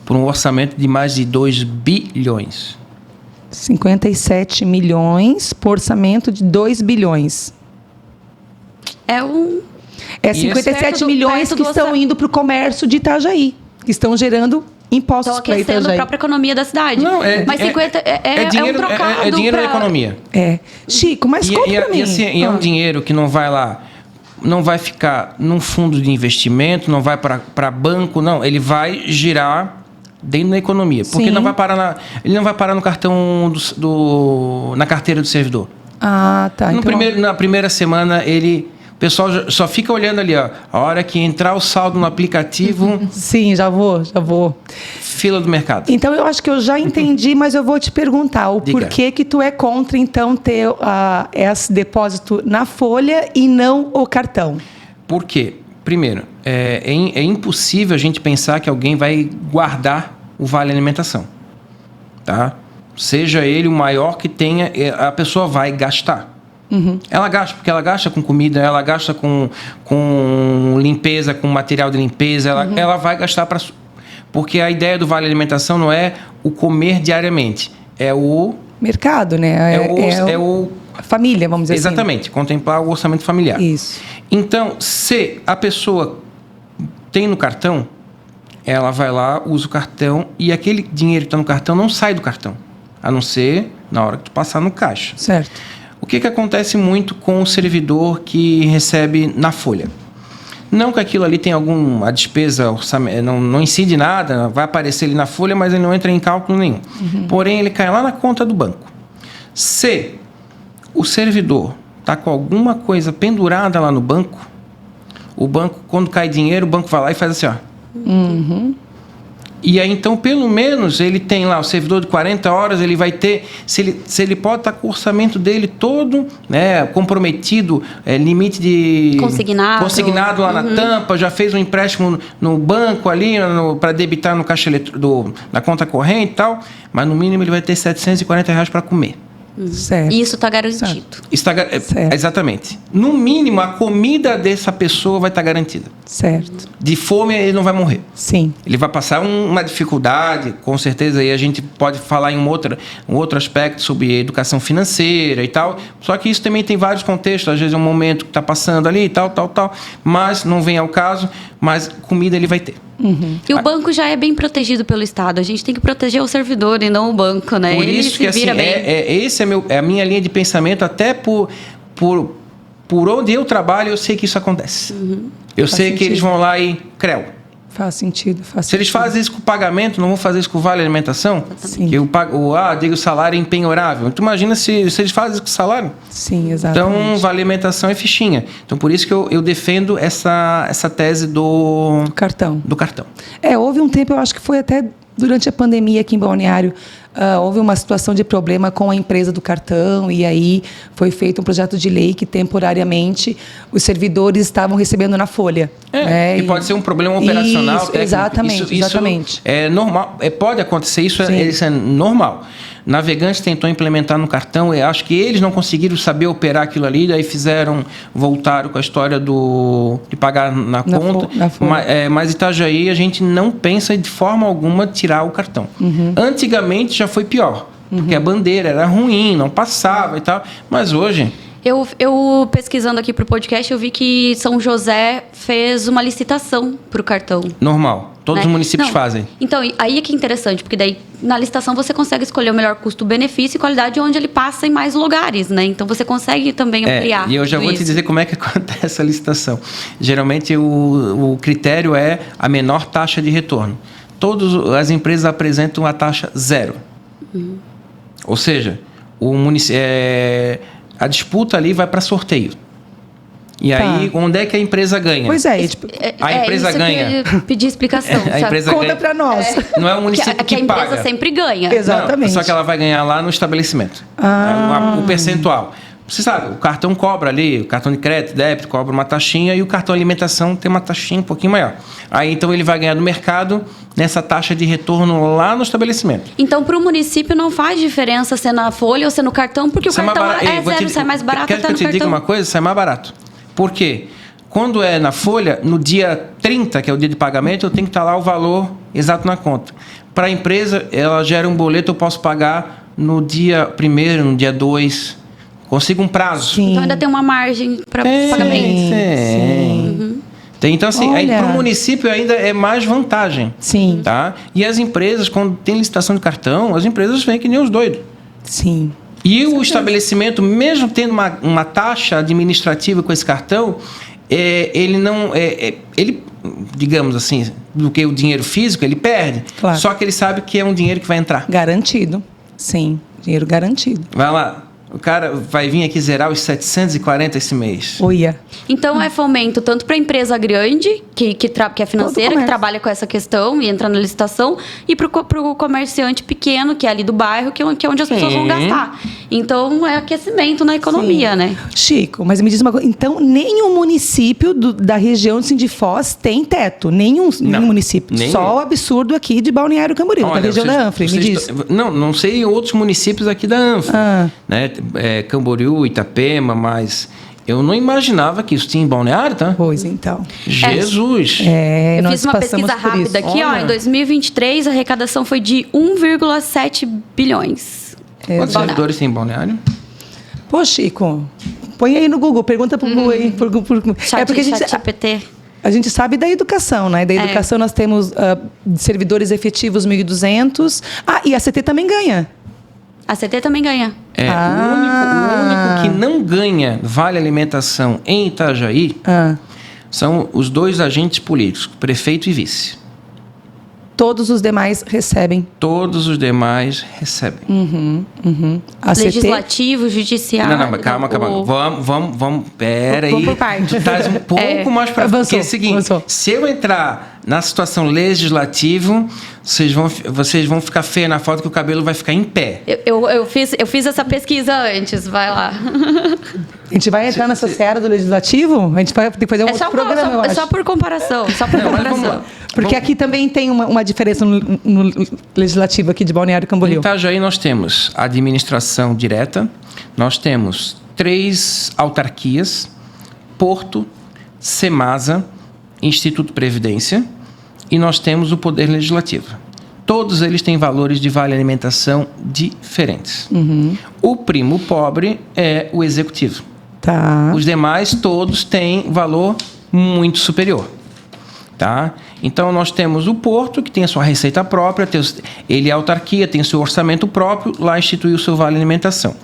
por um orçamento de mais de 2 bilhões. 57 milhões por orçamento de 2 bilhões. É 57 milhões que estão indo para o comércio de Itajaí, que estão gerando impostos para Itajaí. Estão aquecendo a própria economia da cidade. Não, mas 50 dinheiro, um trocado. É dinheiro da economia. Chico, mas conta para mim. Assim, é um dinheiro que não vai lá, não vai ficar num fundo de investimento, não vai para banco, não. Ele vai girar dentro da economia. Porque ele não vai parar no cartão na carteira do servidor. Ah, tá. Na primeira semana, o pessoal só fica olhando ali, ó. A hora que entrar o saldo no aplicativo... Sim, já vou. Fila do mercado. Então, eu acho que eu já entendi, mas eu vou te perguntar o porquê que tu é contra, então, ter esse depósito na folha e não o cartão. Por quê? Primeiro, é impossível a gente pensar que alguém vai guardar o Vale Alimentação. Tá? Seja ele o maior que tenha, a pessoa vai gastar. Uhum. Ela gasta, porque ela gasta com comida, ela gasta com limpeza, com material de limpeza, ela vai gastar para... Porque a ideia do Vale Alimentação não é o comer diariamente, é o... mercado, né? A família, vamos dizer exatamente, contemplar o orçamento familiar. Isso. Então, se a pessoa tem no cartão, ela vai lá, usa o cartão e aquele dinheiro que está no cartão não sai do cartão, a não ser na hora que tu passar no caixa. Certo. O que acontece muito com o servidor que recebe na folha? Não que aquilo ali tenha alguma despesa, não incide nada, vai aparecer ali na folha, mas ele não entra em cálculo nenhum. Uhum. Porém, ele cai lá na conta do banco. Se o servidor está com alguma coisa pendurada lá no banco, o banco, quando cai dinheiro, o banco vai lá e faz assim, ó. Uhum. E aí, então, pelo menos, ele tem lá o servidor de 40 horas, ele vai ter... Se ele pode estar com o orçamento dele todo, né, comprometido, limite de... Consignado lá na tampa, já fez um empréstimo no banco ali, para debitar no caixa na conta corrente e tal, mas no mínimo ele vai ter R$740 para comer. Certo. E isso está garantido. Exatamente. No mínimo, a comida dessa pessoa vai estar garantida. Certo. De fome, ele não vai morrer. Sim. Ele vai passar uma dificuldade, com certeza, e a gente pode falar em um outro aspecto sobre educação financeira e tal. Só que isso também tem vários contextos. Às vezes é um momento que está passando ali e tal. Mas não vem ao caso, mas comida ele vai ter. Uhum. E o banco já é bem protegido pelo Estado. A gente tem que proteger o servidor e não o banco, né? Por isso que assim, esse é a minha linha de pensamento, até por onde eu trabalho, eu sei que isso acontece. Uhum. Eu sei que eles vão lá e creu. Faz sentido. Se eles fazem isso com o pagamento, não vão fazer isso com o Vale Alimentação? Sim. Que digo, o salário é empenhorável. Tu imagina se eles fazem isso com o salário? Sim, exatamente. Então, Vale Alimentação é fichinha. Então, por isso que eu defendo essa tese do cartão. Houve um tempo, eu acho que foi até durante a pandemia aqui em Balneário, houve uma situação de problema com a empresa do cartão e aí foi feito um projeto de lei que temporariamente os servidores estavam recebendo na folha. E pode ser um problema operacional. Isso, técnico. Exatamente. Isso é normal, pode acontecer, isso é normal. Navegantes tentou implementar no cartão, eu acho que eles não conseguiram saber operar aquilo ali, daí voltaram com a história de pagar na conta. Mas Itajaí, a gente não pensa de forma alguma tirar o cartão. Uhum. Antigamente já foi pior, porque a bandeira era ruim, não passava e tal, mas hoje... Eu pesquisando aqui para o podcast, eu vi que São José fez uma licitação para o cartão. Normal. Todos os municípios fazem. Então, aí é que é interessante, porque daí na licitação você consegue escolher o melhor custo-benefício e qualidade onde ele passa em mais lugares, né? Então você consegue também ampliar. E eu já vou te dizer como é que acontece a licitação. Geralmente o critério é a menor taxa de retorno. Todas as empresas apresentam a taxa 0. Ou seja, a disputa ali vai para sorteio. E aí, onde é que a empresa ganha? Pois é. A empresa isso ganha. Que eu ia pedir explicação. A empresa Conta ganha. para nós. Não é o município que a empresa paga. sempre ganha. Exatamente. Não, só que ela vai ganhar lá no estabelecimento. O percentual. Você sabe, o cartão cobra ali, o cartão de crédito, débito, cobra uma taxinha e o cartão alimentação tem uma taxinha um pouquinho maior. Aí, então, ele vai ganhar do mercado nessa taxa de retorno lá no estabelecimento. Então, para o município não faz diferença ser na folha ou ser no cartão, porque o cartão é zero, sai mais barato até no cartão. Quer que eu te diga uma coisa? Sai mais barato. Por quê? Quando é na folha, no dia 30, que é o dia de pagamento, eu tenho que estar lá o valor exato na conta. Para a empresa, ela gera um boleto, eu posso pagar no dia 1º, no dia 2. Consigo um prazo. Sim. Então ainda tem uma margem para pagamento. Sim. Tem, então, assim, para o município ainda é mais vantagem. Sim. Tá? E as empresas, quando tem licitação de cartão, as empresas vêm que nem os doidos. Sim. E o estabelecimento, mesmo tendo uma taxa administrativa com esse cartão, ele não... ele, digamos assim, do que o dinheiro físico, ele perde. Claro. Só que ele sabe que é um dinheiro que vai entrar. Garantido. Sim. Dinheiro garantido. Vai lá. O cara vai vir aqui zerar os 740 esse mês. Uia. Então, é fomento tanto para a empresa grande, que é financeira, que trabalha com essa questão e entra na licitação, e para o comerciante pequeno, que é ali do bairro, que é onde as pessoas vão gastar. Então, é aquecimento na economia, né? Chico, mas me diz uma coisa. Então, nenhum município da região de Foz tem teto. Nenhum município. Nenhum. Só o absurdo aqui de Balneário Camboriú, da região da Anfre. Me diz. Não sei outros municípios aqui da Anfre. Né? Camboriú, Itapema, mas eu não imaginava que isso tinha em Balneário, tá? Pois então. Jesus! Eu fiz uma pesquisa rápida aqui, em 2023 a arrecadação foi de 1,7 bilhões. Quantos servidores tem em Balneário? Pô, Chico, põe aí no Google, pergunta pro Google aí. Porque a gente sabe da educação, né? Da educação nós temos servidores efetivos 1.200. E a CT também ganha. A CT também ganha. O único que não ganha vale alimentação em Itajaí são os 2 agentes políticos, prefeito e vice. Todos os demais recebem. Todos os demais recebem. Legislativo, judiciário. Não, calma. Vamos. Pera aí. Vamos por parte. Tu traz um pouco mais para frente. Porque é o seguinte, se eu entrar na situação legislativa, vocês vão ficar feia na foto que o cabelo vai ficar em pé. Eu fiz essa pesquisa antes, vai lá. A gente vai entrar nessa seara do legislativo? A gente vai ter que fazer um outro programa, eu acho. É só por comparação. Vamos lá. Porque aqui também tem uma diferença no legislativo aqui de Balneário Camboriú. Em Itajaí nós temos a administração direta, nós temos 3 autarquias, Porto, Semasa, Instituto Previdência, e nós temos o Poder Legislativo. Todos eles têm valores de vale alimentação diferentes. O primo pobre é o executivo. Tá. Os demais todos têm valor muito superior. Tá? Então, nós temos o Porto, que tem a sua receita própria, ele é autarquia, tem o seu orçamento próprio, lá instituiu o seu vale alimentação.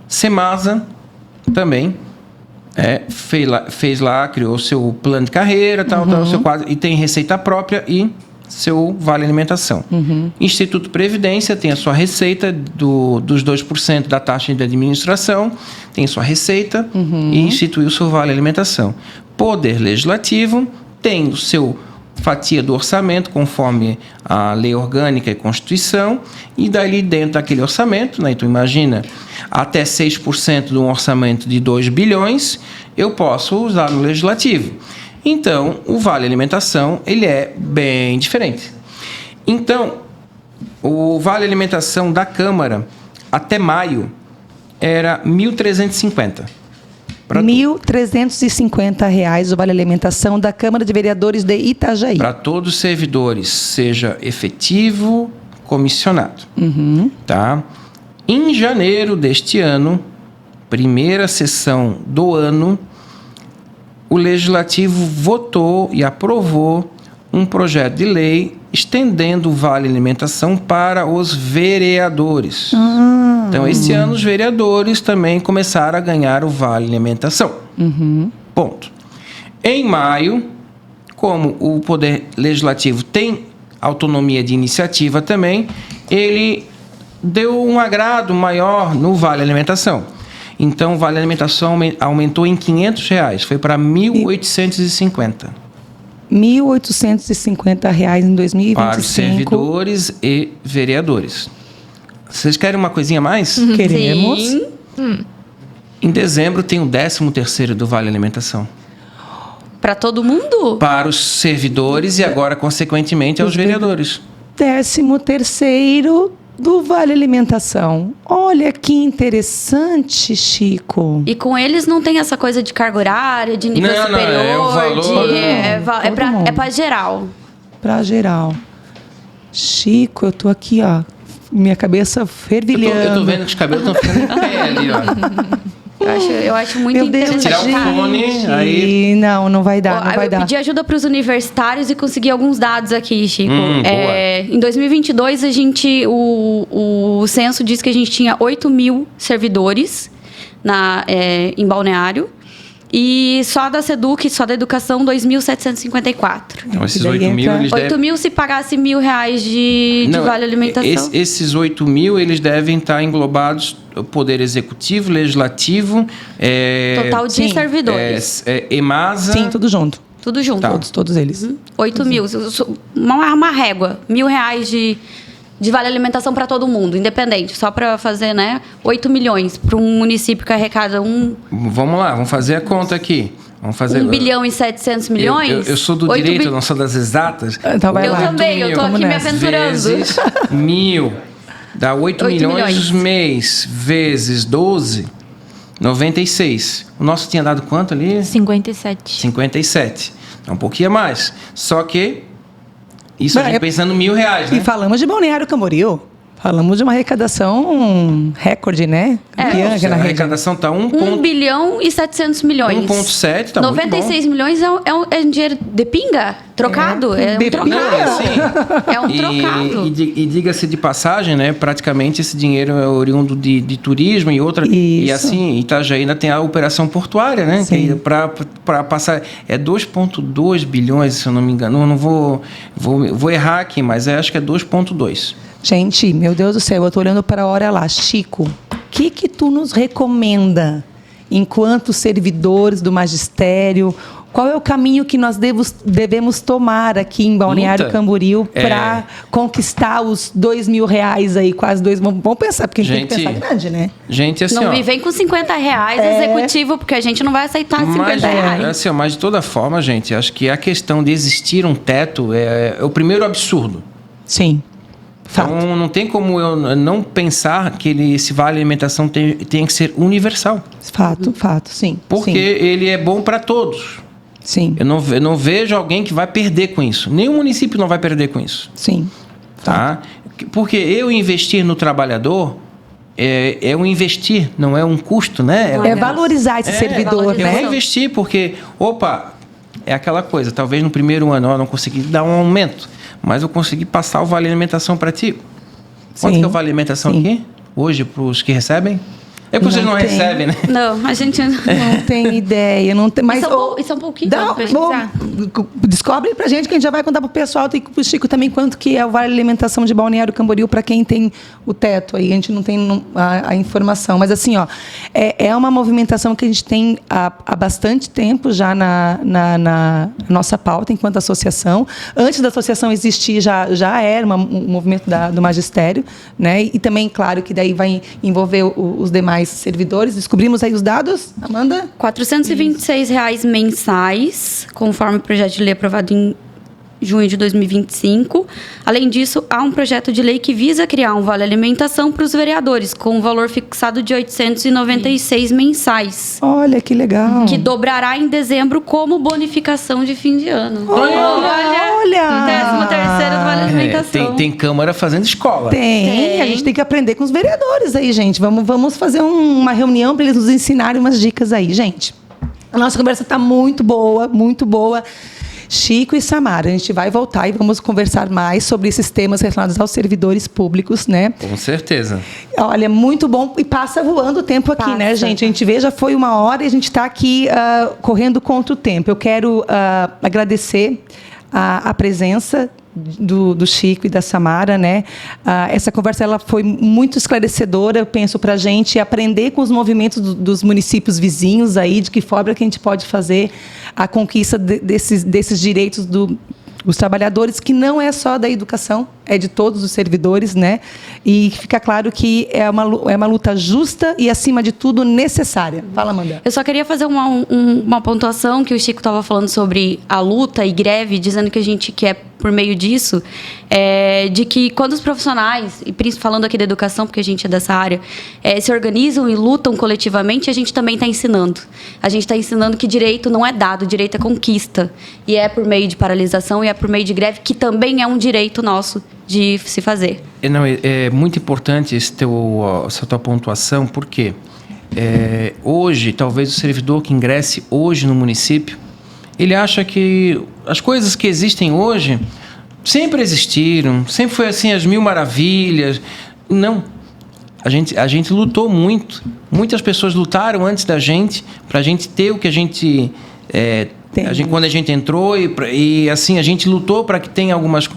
Semasa também fez lá, criou seu plano de carreira, seu quadro, e tem receita própria e seu vale alimentação. Instituto Previdência tem a sua receita dos 2% da taxa de administração, tem sua receita e instituiu o seu vale alimentação. Poder Legislativo tem o seu fatia do orçamento, conforme a lei orgânica e Constituição, e dali dentro daquele orçamento, né, então imagina, até 6% de um orçamento de 2 bilhões, eu posso usar no Legislativo. Então, o Vale Alimentação, ele é bem diferente. Então, o Vale Alimentação da Câmara, até maio, era R$ 1.350. R$ 1.350 o Vale Alimentação da Câmara de Vereadores de Itajaí. Para todos os servidores, seja efetivo, comissionado. Tá? Em janeiro deste ano, primeira sessão do ano, o Legislativo votou e aprovou um projeto de lei estendendo o Vale Alimentação para os vereadores. Então, esse ano, os vereadores também começaram a ganhar o Vale Alimentação. Ponto. Em maio, como o Poder Legislativo tem autonomia de iniciativa também, ele deu um agrado maior no Vale Alimentação. Então, o Vale Alimentação aumentou em R$500, foi para R$ 1.850. R$ 1.850 em 2025. Para os servidores e vereadores. Vocês querem uma coisinha a mais? Queremos. Sim. Em dezembro tem o 13º do Vale Alimentação. Para todo mundo? Para os servidores e agora, consequentemente, aos vereadores. 13º do Vale Alimentação. Olha que interessante, Chico. E com eles não tem essa coisa de carga horária, de nível Não, superior, é o valor. é para geral. Para geral. Chico, eu tô aqui, ó. Minha cabeça fervilhando. Eu tô vendo que os cabelos estão ficando em pé ali, ó. Eu acho muito Meu Deus, interessante. Tirar o fone, gente. aí- Não vai dar, não vai Eu dar. pedi ajuda para os universitários e consegui alguns dados aqui, Chico. Boa. Em 2022, o censo diz que a gente tinha 8.000 servidores em Balneário. E só da SEDUC, só da educação, 2.754. Então, esses E daí 8 mil, entra- eles 8 mil se pagasse R$1.000 de Não, vale alimentação. Esses 8 mil, eles devem estar englobados o Poder Executivo, Legislativo... Total de sim. servidores. EMASA... Sim, tudo junto. Tudo junto. Tá. Todos eles. 8 mil. Uma régua. R$1.000 de vale alimentação para todo mundo, independente. Só para fazer, 8 milhões para um município que arrecada Vamos lá, vamos fazer a conta aqui. Vamos fazer... 1 bilhão e 700 milhões. Eu sou do 8 direito, bi- eu não sou das exatas. Então vai Eu lá. também, eu tô Vamos aqui me nessa. aventurando. Vezes 1.000. Dá 8 milhões mês, vezes 12, 96. O nosso tinha dado quanto ali? 57. 57. É um pouquinho a mais. Só que isso a Não, gente pensando R$ 1.000, né? E falamos de Balneário Camboriú. Falamos de uma arrecadação recorde, né? Campeã aqui A na rede. arrecadação está 1 bilhão e 700 milhões. 1,7, tá muito bom. 96 milhões é um dinheiro de pinga? Trocado? É um de trocado. Não, é assim. É um trocado. E diga-se de passagem, né? Praticamente esse dinheiro é oriundo de turismo e outra. E Isso. assim, Itajaí ainda tem a operação portuária, né? Sim. Para passar. É 2,2 bilhões, se eu não me engano. Eu não vou errar aqui, mas acho que é 2,2. Gente, meu Deus do céu, eu tô olhando para a hora lá. Chico, o que tu nos recomenda enquanto servidores do magistério? Qual é o caminho que nós devemos tomar aqui em Balneário Luta. Camboriú para conquistar os R$2.000 aí, quase dois? Vamos pensar, porque a gente tem que Gente, pensar grande, né? Gente, assim, Não ó, me vem com R$50 executivo, porque a gente não vai aceitar R$50. assim, ó, mas de toda forma, gente, acho que a questão de existir um teto é o primeiro absurdo. Sim. Fato. Então, não tem como eu não pensar que esse vale alimentação tem que ser universal. Fato, sim. Porque ele é bom para todos. Sim, Eu não vejo alguém que vai perder com isso. Nenhum município não vai perder com isso. sim. Tá? Porque eu investir no trabalhador é um investir, não é um custo, né? É valorizar esse servidor, valorizar. Eu vou né? investir porque, é aquela coisa, talvez no primeiro ano eu não consegui dar um aumento, mas eu consegui passar o vale alimentação para ti. Quanto Sim. que é o vale alimentação Sim. aqui? Hoje, para os que recebem? É porque vocês não tem. recebem, né? Não, a gente... Não tem ideia, não tem. Mas Isso é um pouquinho. Dá, Vamos pesquisar. descobre pra gente que a gente já vai contar pro pessoal e pro Chico também quanto que é o vale alimentação de Balneário Camboriú para quem tem o teto aí. A gente não tem a informação. Mas assim, ó, é uma movimentação que a gente tem há bastante tempo já na nossa pauta enquanto associação. Antes da associação existir, já era um movimento do magistério, né? E também, claro, que daí vai envolver os demais servidores. Descobrimos aí os dados, Amanda? R$426 mensais, conforme o projeto de lei aprovado em junho de 2025. Além disso, há um projeto de lei que visa criar um vale alimentação para os vereadores, com um valor fixado de R$896 mensais, Olha que legal. que dobrará em dezembro como bonificação de fim de ano. Olha! 13º do vale alimentação. Tem Câmara fazendo escola. Tem, a gente tem que aprender com os vereadores aí, gente. Vamos fazer uma reunião para eles nos ensinarem umas dicas aí, gente. A nossa conversa está muito boa, muito boa. Chico e Samara, a gente vai voltar e vamos conversar mais sobre esses temas relacionados aos servidores públicos, né? Com certeza. Olha, muito bom. E passa voando o tempo aqui, Passa. né, gente? A gente vê, já foi 1 hora e a gente está aqui correndo contra o tempo. Eu quero agradecer a presença do Chico e da Samara, né? Essa conversa ela foi muito esclarecedora, eu penso, para a gente aprender com os movimentos dos municípios vizinhos aí, de que forma que a gente pode fazer a conquista desses direitos dos trabalhadores, que não é só da educação, é de todos os servidores, né? E fica claro que é uma luta justa e, acima de tudo, necessária. Fala, Amanda. Eu só queria fazer uma pontuação que o Chico estava falando sobre a luta e greve, dizendo que a gente quer, por meio disso, de que quando os profissionais, e falando aqui da educação, porque a gente é dessa área, se organizam e lutam coletivamente, a gente também está ensinando. A gente está ensinando que direito não é dado, direito é conquista. E é por meio de paralisação e é por meio de greve, que também é um direito nosso de se fazer. Não, é muito importante essa tua pontuação, porque hoje, talvez o servidor que ingresse hoje no município, ele acha que as coisas que existem hoje sempre existiram, sempre foi assim, as mil maravilhas. Não. A gente lutou muito. Muitas pessoas lutaram antes da gente, para a gente ter o que a gente... quando a gente entrou e assim, a gente lutou para que tenha algumas...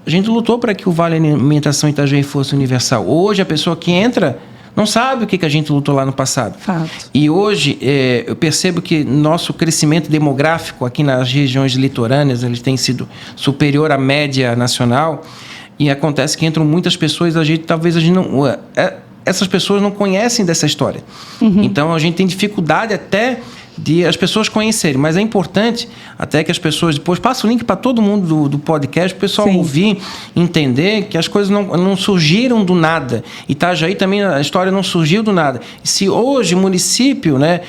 A gente lutou para que o Vale Alimentação Itajaí fosse universal. Hoje, a pessoa que entra não sabe o que a gente lutou lá no passado. Fato. E hoje, eu percebo que nosso crescimento demográfico aqui nas regiões litorâneas, ele tem sido superior à média nacional. E acontece que entram muitas pessoas, talvez a gente não... essas pessoas não conhecem dessa história. Uhum. Então, a gente tem dificuldade até de as pessoas conhecerem, mas é importante até que as pessoas depois passa o link para todo mundo do podcast, o pessoal ouvir, entender que as coisas não surgiram do nada. Itajaí também, a história não surgiu do nada. Se hoje o município, né,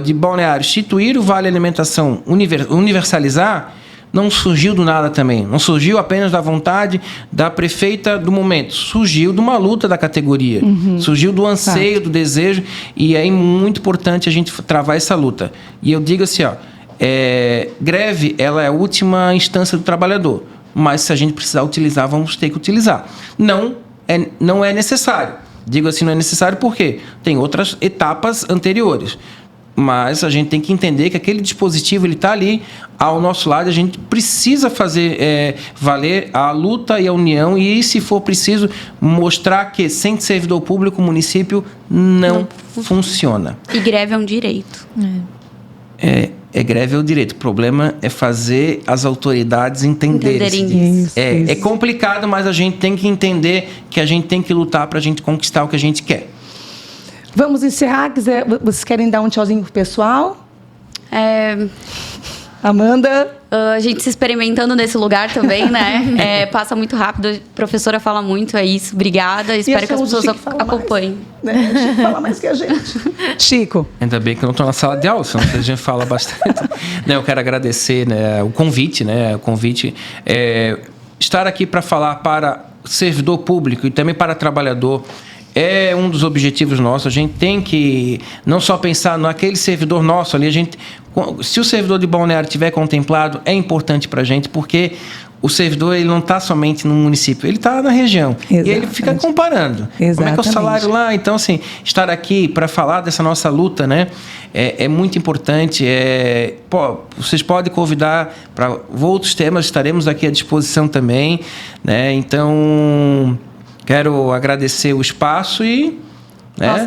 de Balneário instituir o Vale Alimentação, universalizar, não surgiu do nada também. Não surgiu apenas da vontade da prefeita do momento. Surgiu de uma luta da categoria. Uhum. Surgiu do anseio, do desejo. E é muito importante a gente travar essa luta. E eu digo assim, greve, ela é a última instância do trabalhador. Mas se a gente precisar utilizar, vamos ter que utilizar. Não é necessário. Digo assim, não é necessário porque tem outras etapas anteriores. Mas a gente tem que entender que aquele dispositivo está ali ao nosso lado. A gente precisa fazer valer a luta e a união. E, se for preciso, mostrar que sem servidor público o município não funciona. E greve é um direito. Greve é o direito. O problema é fazer as autoridades entenderem. Isso. É complicado, mas a gente tem que entender que a gente tem que lutar para a gente conquistar o que a gente quer. Vamos encerrar? Vocês querem dar um tchauzinho pro pessoal? Amanda? A gente se experimentando nesse lugar também, né? Passa muito rápido, a professora fala muito, é isso. Obrigada, espero que as pessoas acompanhem. Mais, né? Chico fala mais que a gente. Chico. Ainda bem que eu não estou na sala de aula, senão a gente fala bastante. Eu quero agradecer, né, o convite, estar aqui para falar para servidor público e também para trabalhador. É um dos objetivos nossos. A gente tem que não só pensar naquele servidor nosso ali. Se o servidor de Balneário estiver contemplado, é importante para a gente, porque o servidor ele não está somente no município, ele está na região. Exatamente. E ele fica comparando. Exatamente. Como é que é o salário lá? Então, assim, estar aqui para falar dessa nossa luta, né, é muito importante. Vocês podem convidar para outros temas, estaremos aqui à disposição também, né? Então... Quero agradecer o espaço e...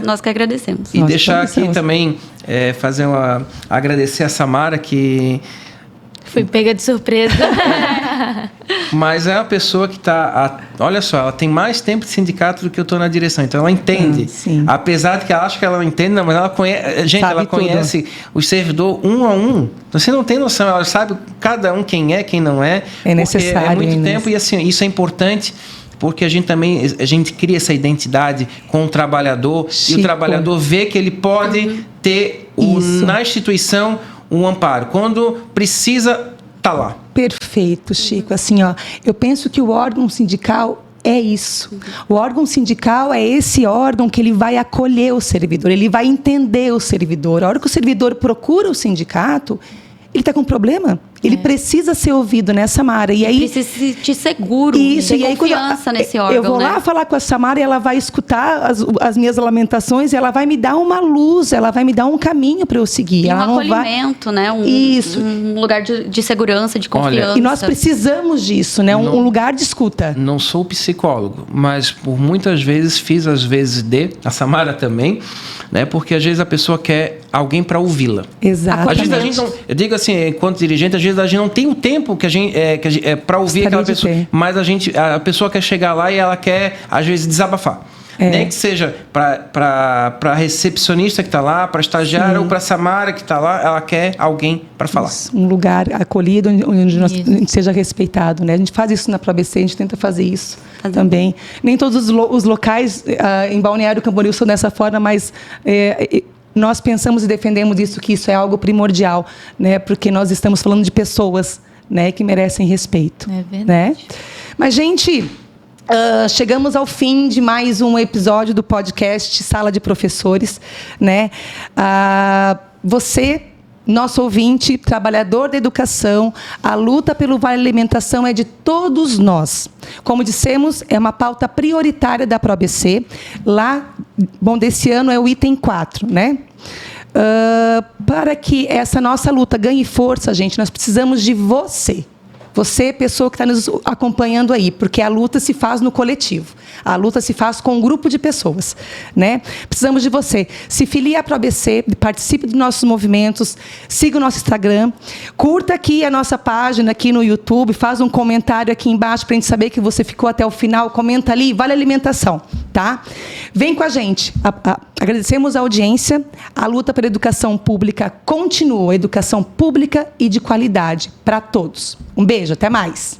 Nós que agradecemos. E deixar aqui também, agradecer a Samara, que... Fui pega de surpresa. Mas é uma pessoa que está... Olha só, ela tem mais tempo de sindicato do que eu estou na direção. Então, ela entende. Sim. Apesar de que ela acha que ela não entende, não, mas ela conhece... Gente, ela conhece o servidor um a um. Você não tem noção. Ela sabe cada um quem é, quem não é. É necessário. É muito tempo e, assim, isso é importante... Porque a gente cria essa identidade com o trabalhador. Chico. E o trabalhador vê que ele pode ter na instituição um amparo. Quando precisa, tá lá. Perfeito, Chico. Assim, eu penso que o órgão sindical é isso. O órgão sindical é esse órgão que ele vai acolher o servidor, ele vai entender o servidor. A hora que o servidor procura o sindicato, ele está com problema, Ele precisa ser ouvido, né, Samara? E aí precisa se sentir seguro, isso, ter e aí, confiança nesse órgão, eu vou lá falar com a Samara e ela vai escutar as minhas lamentações e ela vai me dar uma luz, ela vai me dar um caminho para eu seguir. E ela um não acolhimento, né? Isso. Um lugar de segurança, de confiança. E nós precisamos disso, né? Um lugar de escuta. Não sou psicólogo, mas por muitas vezes fiz as vezes a Samara também, né? Porque às vezes a pessoa quer alguém para ouvi-la. Exato. Às vezes a gente não, eu digo assim, enquanto dirigente, às vezes a gente não tem o tempo que a gente para ouvir aquela pessoa, mas a pessoa quer chegar lá e ela quer às vezes desabafar. Nem que seja para a recepcionista que está lá, para a estagiária ou para a Samara que está lá, ela quer alguém para falar. Isso, um lugar acolhido onde a gente seja respeitado, né? A gente faz isso na ProABC, a gente tenta fazer isso também. Nem todos os locais em Balneário Camboriú são dessa forma, mas nós pensamos e defendemos isso, que isso é algo primordial, né? Porque nós estamos falando de pessoas, né, que merecem respeito. É verdade. Né? Mas, gente, chegamos ao fim de mais um episódio do podcast Sala de Professores, né? Você, nosso ouvinte, trabalhador da educação, a luta pelo Vale Alimentação é de todos nós. Como dissemos, é uma pauta prioritária da ProABC. Lá, desse ano é o item 4, né? Para que essa nossa luta ganhe força, gente, nós precisamos de você. Você, pessoa que está nos acompanhando aí, porque a luta se faz no coletivo. A luta se faz com um grupo de pessoas, né? Precisamos de você. Se filie à ProABC, participe dos nossos movimentos, siga o nosso Instagram, curta aqui a nossa página aqui no YouTube, faz um comentário aqui embaixo para a gente saber que você ficou até o final, comenta ali, Vale Alimentação, tá? Vem com a gente. Agradecemos a audiência. A luta pela educação pública continua, educação pública e de qualidade para todos. Um beijo, até mais.